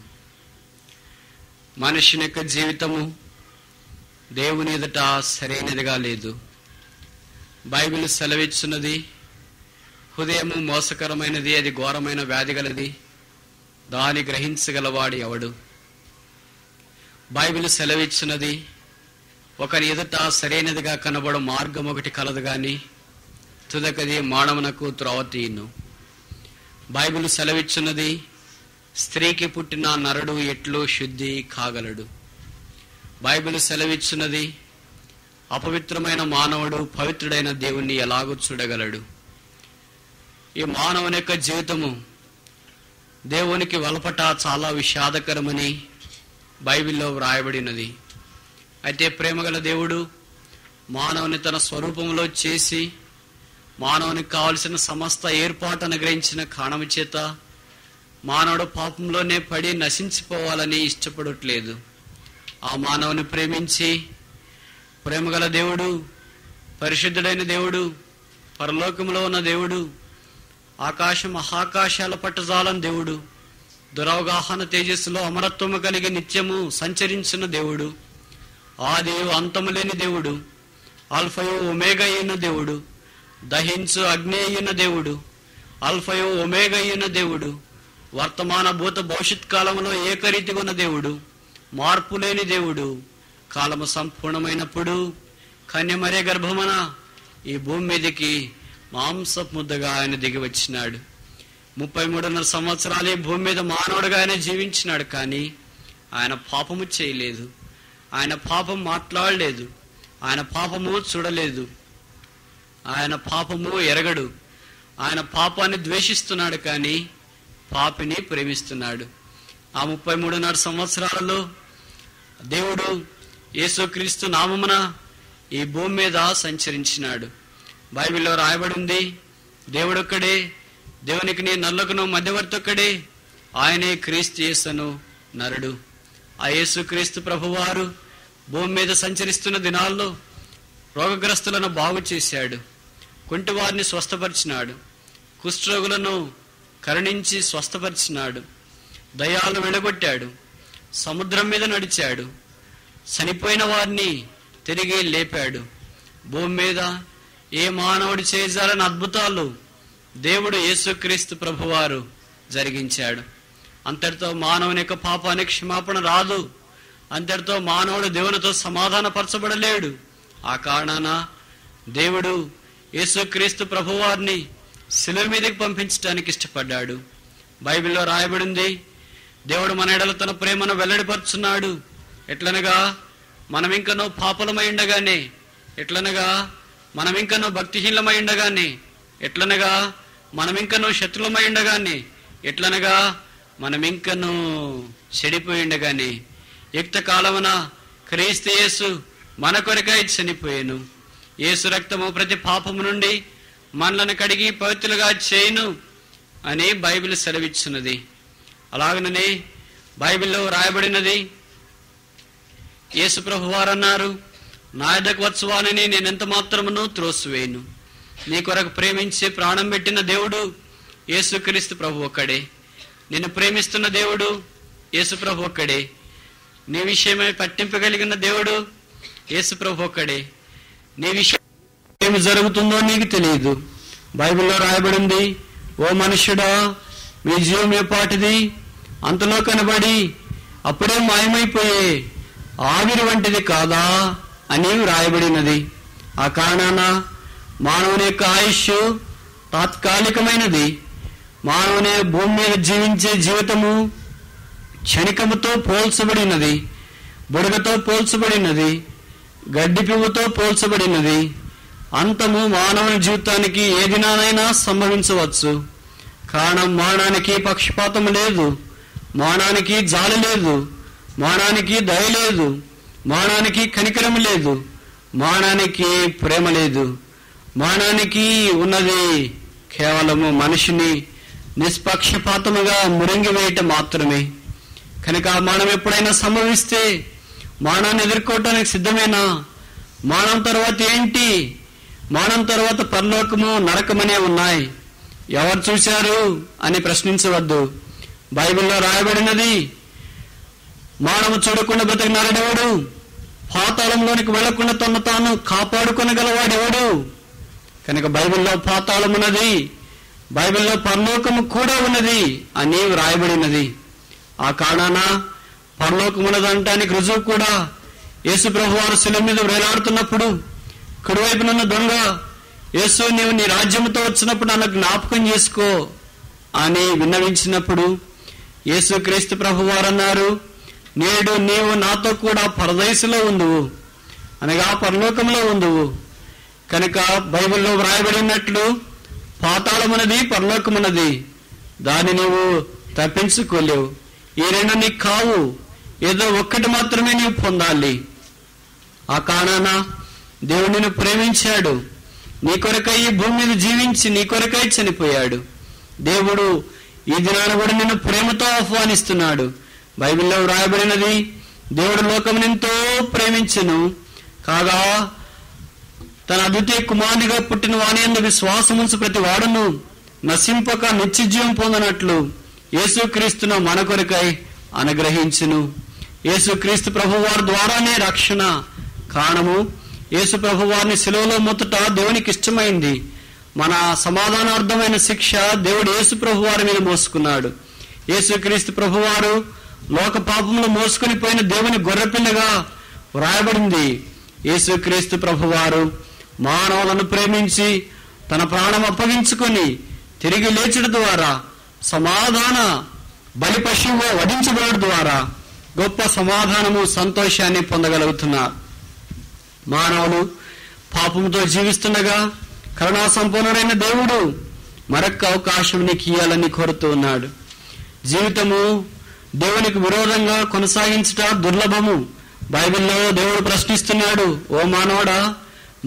మనుషుని యొక్క జీవితము దేవుని ఎదుట సరైనదిగా లేదు. బైబిల్ సెలవిచ్చున్నది, హృదయము మోసకరమైనది, అది ఘోరమైన వ్యాధి గలది, దాని గ్రహించగలవాడు ఎవడు? బైబిల్ సెలవిచ్చున్నది, ఒకరి ఎదుట సరైనదిగా కనబడు మార్గం ఒకటి కలదు గాని తుదకది మానవునకు త్రోవ తీయును. బైబిల్ సెలవిచ్చున్నది, స్త్రీకి పుట్టిన నరుడు ఎట్లు శుద్ధి కాగలడు. బైబిల్ సెలవిచ్చున్నది, అపవిత్రమైన మానవుడు పవిత్రుడైన దేవుణ్ణి ఎలాగూ చూడగలడు. ఈ మానవుని యొక్క జీవితము దేవునికి వలపట చాలా విషాదకరమని బైబిల్లో వ్రాయబడినది. అయితే ప్రేమగల దేవుడు మానవుని తన స్వరూపంలో చేసి మానవునికి కావలసిన సమస్త ఏర్పాటు అనుగ్రహించిన కారణము చేత మానవుడు పాపంలోనే పడి నశించిపోవాలని ఇష్టపడట్లేదు. ఆ మానవుని ప్రేమించి, ప్రేమగల దేవుడు, పరిశుద్ధుడైన దేవుడు, పరలోకంలో ఉన్న దేవుడు, ఆకాశ మహాకాశాల పట్టజాలని దేవుడు, దురవగాహన తేజస్సులో అమరత్వము కలిగి నిత్యము సంచరించిన దేవుడు, ఆదియు అంతము లేని దేవుడు, ఆల్ఫయు ఒమేగా అయిన దేవుడు, దహించు అగ్ని అయిన దేవుడు, ఆల్ఫయు ఒమేగా అయిన దేవుడు, వర్తమాన భూత భవిష్యత్ కాలంలో ఏకరీతిగా ఉన్న దేవుడు, మార్పు లేని దేవుడు, కాలము సంపూర్ణమైనప్పుడు కన్యమరే గర్భమున ఈ భూమి మీదకి మాంసపు ముద్దగా ఆయన దిగి వచ్చినాడు. 33.5 సంవత్సరాలు ఈ భూమి మీద మానవుడుగా ఆయన జీవించినాడు. కానీ ఆయన పాపము చేయలేదు, ఆయన పాపం మాట్లాడలేదు, ఆయన పాపము చూడలేదు, ఆయన పాపము ఎరగడు. ఆయన పాపాన్ని ద్వేషిస్తున్నాడు కానీ పాపిని ప్రేమిస్తున్నాడు. ఆ 33.5 సంవత్సరాలలో దేవుడు యేసుక్రీస్తు నామమున ఈ భూమి మీద సంచరించినాడు. బైబిల్లో రాయబడింది, దేవుడొక్కడే, దేవునికి నీ నల్లకును మధ్యవర్తి ఒక్కడే, ఆయనే క్రీస్తు యేసును నరుడు. ఆ యేసుక్రీస్తు ప్రభువారు భూమి మీద సంచరిస్తున్న దినాల్లో రోగగ్రస్తులను బాగు చేశాడు, కుంటివారిని స్వస్థపరిచినాడు, కుష్ఠరోగులను కరుణించి స్వస్థపరిచినాడు, దయ్యాలను వెళ్ళగొట్టాడు, సముద్రం మీద నడిచాడు, చనిపోయిన వారిని తిరిగి లేపాడు. భూమి మీద ఏ మానవుడు చేయజాలని అద్భుతాలు దేవుడు యేసుక్రీస్తు ప్రభువారు జరిగించాడు. అంతటితో మానవుని యొక్క పాపానికి క్షమాపణ రాదు. అంతటితో మానవుడు దేవునితో సమాధానపరచబడలేడు. ఆ కారణాన దేవుడు యేసుక్రీస్తు ప్రభువారిని శిలువ మీదకి పంపించడానికి ఇష్టపడ్డాడు. బైబిల్లో రాయబడింది, దేవుడు మన ఎడల తన ప్రేమను వెల్లడిపరుచున్నాడు. ఎట్లనగా మనం ఇంకనో పాపలమై ఉండగానే, ఎట్లనగా మనం ఇంకనో భక్తిహీనమై ఉండగానే, ఎట్లనగా మనం ఇంకనో శత్రులమై ఉండగానే, ఎట్లనగా మనం ఇంకనో చెడిపోయి ఉండగానే యుక్త కాలమున క్రీస్తు యేసు మన కొరకై చనిపోయాను. యేసు రక్తము ప్రతి పాపము నుండి మనలను కడిగి పవిత్రులుగా చేయును అని బైబిల్ సెలవిచ్చున్నది. అలాగనే బైబిల్లో రాయబడినది, యేసు ప్రభువారు అన్నారు, నా యొద్దకు వచ్చువానిని నేనెంత మాత్రమును త్రోసివేయను. నీ కొరకు ప్రేమించి ప్రాణం పెట్టిన దేవుడు యేసుక్రీస్తు ప్రభు ఒక్కడే. నిన్ను ప్రేమిస్తున్న దేవుడు యేసు ప్రభు ఒక్కడే. నీ విషయమై పట్టింపగలిగిన దేవుడు యేసు ప్రభు ఒక్కడే. నీ విషయం ఏమి జరుగుతుందో నీకు తెలియదు. బైబిల్లో రాయబడింది, ఓ మనుష్యుడా, మీ జీవం ఏ పాటిది, అంతలో కనబడి అప్పుడే మాయమైపోయే ఆవిరి వంటిది కాదా అని రాయబడినది. ఆ కారణాన మానవుని యొక్క ఆయుష్ తాత్కాలికమైనది. మానవుని భూమి మీద జీవించే జీవితము క్షణికముతో పోల్చబడినది, బుడగతో పోల్చబడినది, గడ్డి పువ్వుతో పోల్చబడినది. అంతము మానవుని జీవితానికి ఏ దినానైనా సంభవించవచ్చు. కారణం మానానికి పక్షపాతం లేదు, మానానికి జాలి లేదు, మానానికి దయ లేదు, మానానికి కనికరం లేదు, మానానికి ప్రేమ లేదు. మానానికి ఉన్నది కేవలము మనిషిని నిష్పక్షపాతముగా మురింగివేయటం మాత్రమే. కనుక మానం ఎప్పుడైనా సంభవిస్తే మానాన్ని ఎదుర్కోవటానికి సిద్ధమేనా? మానం తర్వాత ఏంటి? మానం తర్వాత పరలోకము నరకమనే ఉన్నాయి. ఎవరు చూశారు అని ప్రశ్నించవద్దు. బైబిల్లో రాయబడినది, మానవు చూడకుండా బ్రతికినాడెవడు? పాతాళంలోనికి వెళ్లకుండా తను తాను కాపాడుకొనగలవాడెవడు? కనుక బైబిల్లో పాతాళం ఉన్నది, బైబిల్లో పరలోకము కూడా ఉన్నది అని వ్రాయబడినది. ఆ కారణాన పరలోకమున్నదంటానికి రుజువు కూడా యేసు ప్రభువారు శిలువ మీద వేలాడుతున్నప్పుడు కుడివైపునున్న దొంగ, యేసు నీవు నీ రాజ్యముతో వచ్చినప్పుడు నన్ను జ్ఞాపకం చేసుకో అని విన్నవించినప్పుడు యేసు క్రీస్తు ప్రభువారు అన్నారు, నేడు నీవు నాతో కూడా పరదేశంలో ఉందువు, అనగా పరలోకంలో ఉందువు. కనుక బైబిల్లో వ్రాయబడినట్లు పాతాళమున్నది, పరలోకమున్నది. దాన్ని నీవు తప్పించుకోలేవు. ఈ రెండు నీకు కావు, ఏదో ఒక్కటి మాత్రమే నీవు పొందాలి. ఆ కారణాన దేవుడు నిన్ను ప్రేమించాడు, నీ కొరకై ఈ భూమి మీద జీవించి నీ కొరకై చనిపోయాడు. దేవుడు ఈ దినాన కూడా నిన్ను ప్రేమతో ఆహ్వానిస్తున్నాడు. బైబిల్లో వ్రాయబడినది, దేవుడు లోకమును ఎంతో ప్రేమించెను కాగా తన అద్వితీయ కుమారునిగా పుట్టిన వాని యందు విశ్వాసముంచు ప్రతి వాడును నశింపక నిత్యజీవం పొందనట్లు యేసుక్రీస్తును మన కొరకై అనుగ్రహించును. యేసుక్రీస్తు ప్రభువారి ద్వారానే రక్షణ. కారణము, యేసు ప్రభువారిని శిలువలో మొదట దేవునికి ఇష్టమైంది. మన సమాధానార్థమైన శిక్ష దేవుడు యేసు ప్రభువారి మీద మోసుకున్నాడు. యేసుక్రీస్తు ప్రభువారు లోక పాపములు మోసుకుని పోయిన దేవుని గొర్రెపిల్లగా వ్రాయబడింది. యేసుక్రీస్తు ప్రభువారు మానవులను ప్రేమించి తన ప్రాణం అప్పగించుకొని తిరిగి లేచడం ద్వారా సమాధాన బలి పశువు వధించబడడం ద్వారా గొప్ప సమాధానము, సంతోషాన్ని పొందగలుగుతున్నారు. మానవులు పాపంతో జీవిస్తుండగా కరుణా సంపన్నుడైన దేవుడు మరొక అవకాశం నీకు ఇయ్యాలని కోరుతూ ఉన్నాడు. జీవితము దేవునికి విరోధంగా కొనసాగించుట దుర్లభము. బైబిల్లో దేవుడు ప్రశ్నిస్తున్నాడు, ఓ మానవుడా,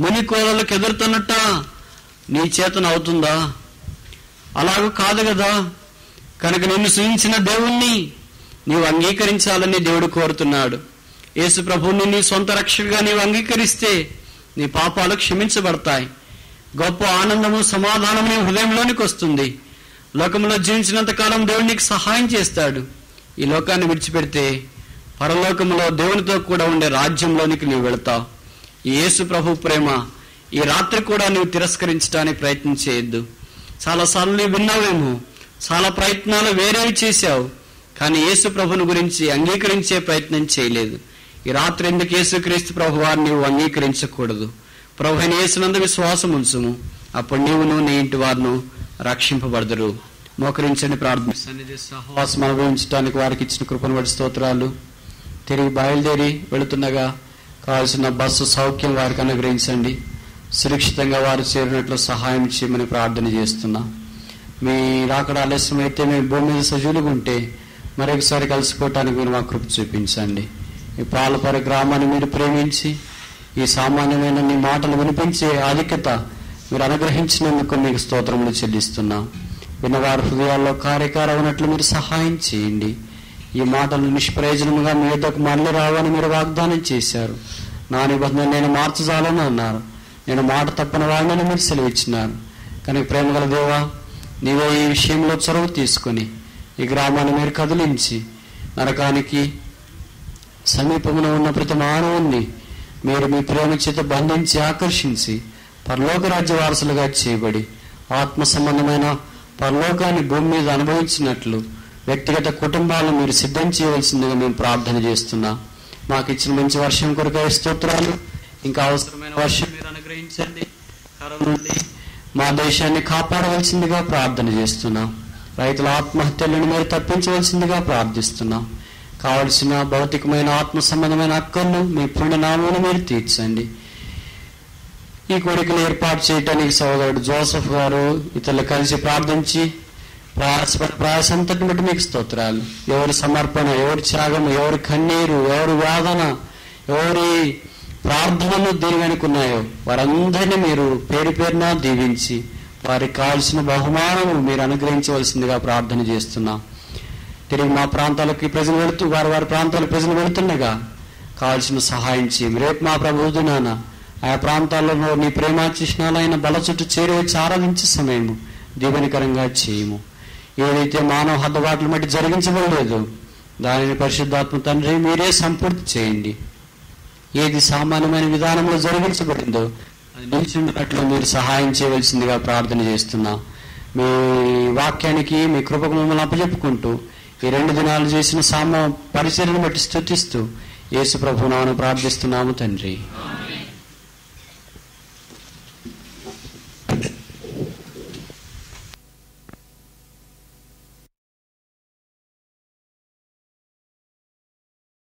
ముని కోరలకు ఎదురుతున్నట్ట నీ చేతన అవుతుందా? అలాగూ కాదు కదా. కనుక నిన్ను సృజించిన దేవుణ్ణి నీవు అంగీకరించాలని దేవుడు కోరుతున్నాడు. యేసు ప్రభువుని నీ సొంత రక్షకుగా నీవు అంగీకరిస్తే నీ పాపాలు క్షమించబడతాయి. గొప్ప ఆనందము, సమాధానము నీ హృదయంలోనికి వస్తుంది. లోకంలో జీవించినంత కాలం దేవుడు నీకు సహాయం చేస్తాడు. ఈ లోకాన్ని విడిచిపెడితే పరలోకంలో దేవునితో కూడా ఉండే రాజ్యంలోనికి నీవు వెళతావు. ఈ యేసు ప్రభు ప్రేమ ఈ రాత్రి కూడా నువ్వు తిరస్కరించడానికి ప్రయత్నం చేయొద్దు. చాలాసార్లు నీవు విన్నావేమో, చాలా ప్రయత్నాలు వేరేవి చేశావు, కానీ యేసు ప్రభుని గురించి అంగీకరించే ప్రయత్నం చేయలేదు. ఈ రాత్రి ఎందుకు యేసుక్రీస్తు ప్రభు వారిని నీవు అంగీకరించకూడదు? ప్రభు అయిన యేసునందు విశ్వాసం ఉంచుము, అప్పుడు నీవును నీ ఇంటి వారును రక్షింపబడదురు. మోకరించండి, ప్రార్థన. సన్నిధి సహవాసం అనుభవించడానికి వారికి ఇచ్చిన కృపను బట్టి స్తోత్రాలు. తిరిగి బయలుదేరి వెళుతుండగా కావాల్సిన బస్సు సౌఖ్యం వారికి అనుగ్రహించండి. సురక్షితంగా వారు చేరినట్లు సహాయం చేయమని ప్రార్థన చేస్తున్నా. మీ రాకడ ఆలస్యం అయితే మేము భూమి మీద సజీవులుగా ఉంటే మరొకసారి కలుసుకోవటానికి మీరు మా కృప చూపించండి. ఈ పాలపరి గ్రామాన్ని మీరు ప్రేమించి ఈ సామాన్యమైన నీ మాటలు వినిపించే ఆధిక్యత మీరు అనుగ్రహించినందుకు మీకు స్తోత్రములు చెల్లిస్తున్నాం. విన్నవారి హృదయాల్లో కార్యకారమైనట్లు మీరు సహాయం చేయండి. ఈ మాటలు నిష్ప్రయోజనముగా మీ యొద్దకు మళ్ళీ రావని మీరు వాగ్దానం చేశారు. నా నిబంధన నేను మార్చజాలని అన్నారు. నేను మాట తప్పని వాడిని మీరు సెలవిచ్చినారు. కానీ ప్రేమగల దేవా, నీవే ఈ విషయంలో చొరవ తీసుకొని ఈ గ్రామాన్ని మీరు కదిలించి నరకానికి సమీపంలో ఉన్న ప్రతి మానవుణ్ణి మీరు మీ ప్రేమ చేత బంధించి ఆకర్షించి పరలోక రాజ్య వారసులుగా చేయబడి ఆత్మ సంబంధమైన పరలోకాన్ని భూమి మీద అనుభవించినట్లు వ్యక్తిగత కుటుంబాలను మీరు సిద్ధం చేయవలసిందిగా మేము ప్రార్థన చేస్తున్నాం. మాకు ఇచ్చిన మంచి వర్షం కొరకై స్తోత్రాలు. ఇంకా అవసరమైన వర్షం మీరు అనుగ్రహించండి. కరోనా నుండి మా దేశాన్ని కాపాడవలసిందిగా ప్రార్థన చేస్తున్నాం. రైతుల ఆత్మహత్యలను మీరు తప్పించవలసిందిగా ప్రార్థిస్తున్నాం. కావలసిన భౌతికమైన ఆత్మ సంబంధమైన హక్కులను మీ పుణ్యనామమును మీరు తీర్చండి. ఈ కోరికలు ఏర్పాటు చేయడానికి సోదరుడు జోసెఫ్ గారు ఇతరులు కలిసి ప్రార్థించి ప్రయాసంతటిని బట్టి మీకు స్తోత్రాలు. ఎవరి సమర్పణ, ఎవరి త్యాగము, ఎవరి కన్నీరు, ఎవరి వాదన, ఎవరి ప్రార్థనలు దేని అనుకున్నాయో వారందరినీ మీరు పేరు పేరున దీవించి వారికి కావలసిన బహుమానము మీరు అనుగ్రహించవలసిందిగా ప్రార్థన చేస్తున్నాం. తిరిగి మా ప్రాంతాలకి ప్రజలు వెళుతూ వారి ప్రాంతాలకు ప్రజలు వెళుతుండగా కావలసిన సహాయం చేయం. రేపు మా ప్రభువు నాన్న ఆయా ప్రాంతాల్లో నీ ప్రేమాచిష్ణాలైన బల చుట్టూ చేరి వచ్చి ఆరాధించే సమయము దీవెనకరంగా చేయము. ఏదైతే మానవ హద్దుబాట్లు బట్టి జరిగించబడలేదు దానిని పరిశుద్ధాత్మ తండ్రి మీరే సంపూర్తి చేయండి. ఏది సామాన్యమైన విధానంలో జరిగించబడిందో అది నిలిచినట్లు మీరు సహాయం చేయవలసిందిగా ప్రార్థన చేస్తున్నా. మీ వాక్యానికి మీ కృపకు మమ్మల్ని అప్పచెప్పుకుంటూ ఈ 2 దినాలు చేసిన పరిచర్యను బట్టి స్తుతిస్తూ యేసు ప్రభువును ప్రార్థిస్తున్నాము తండ్రి.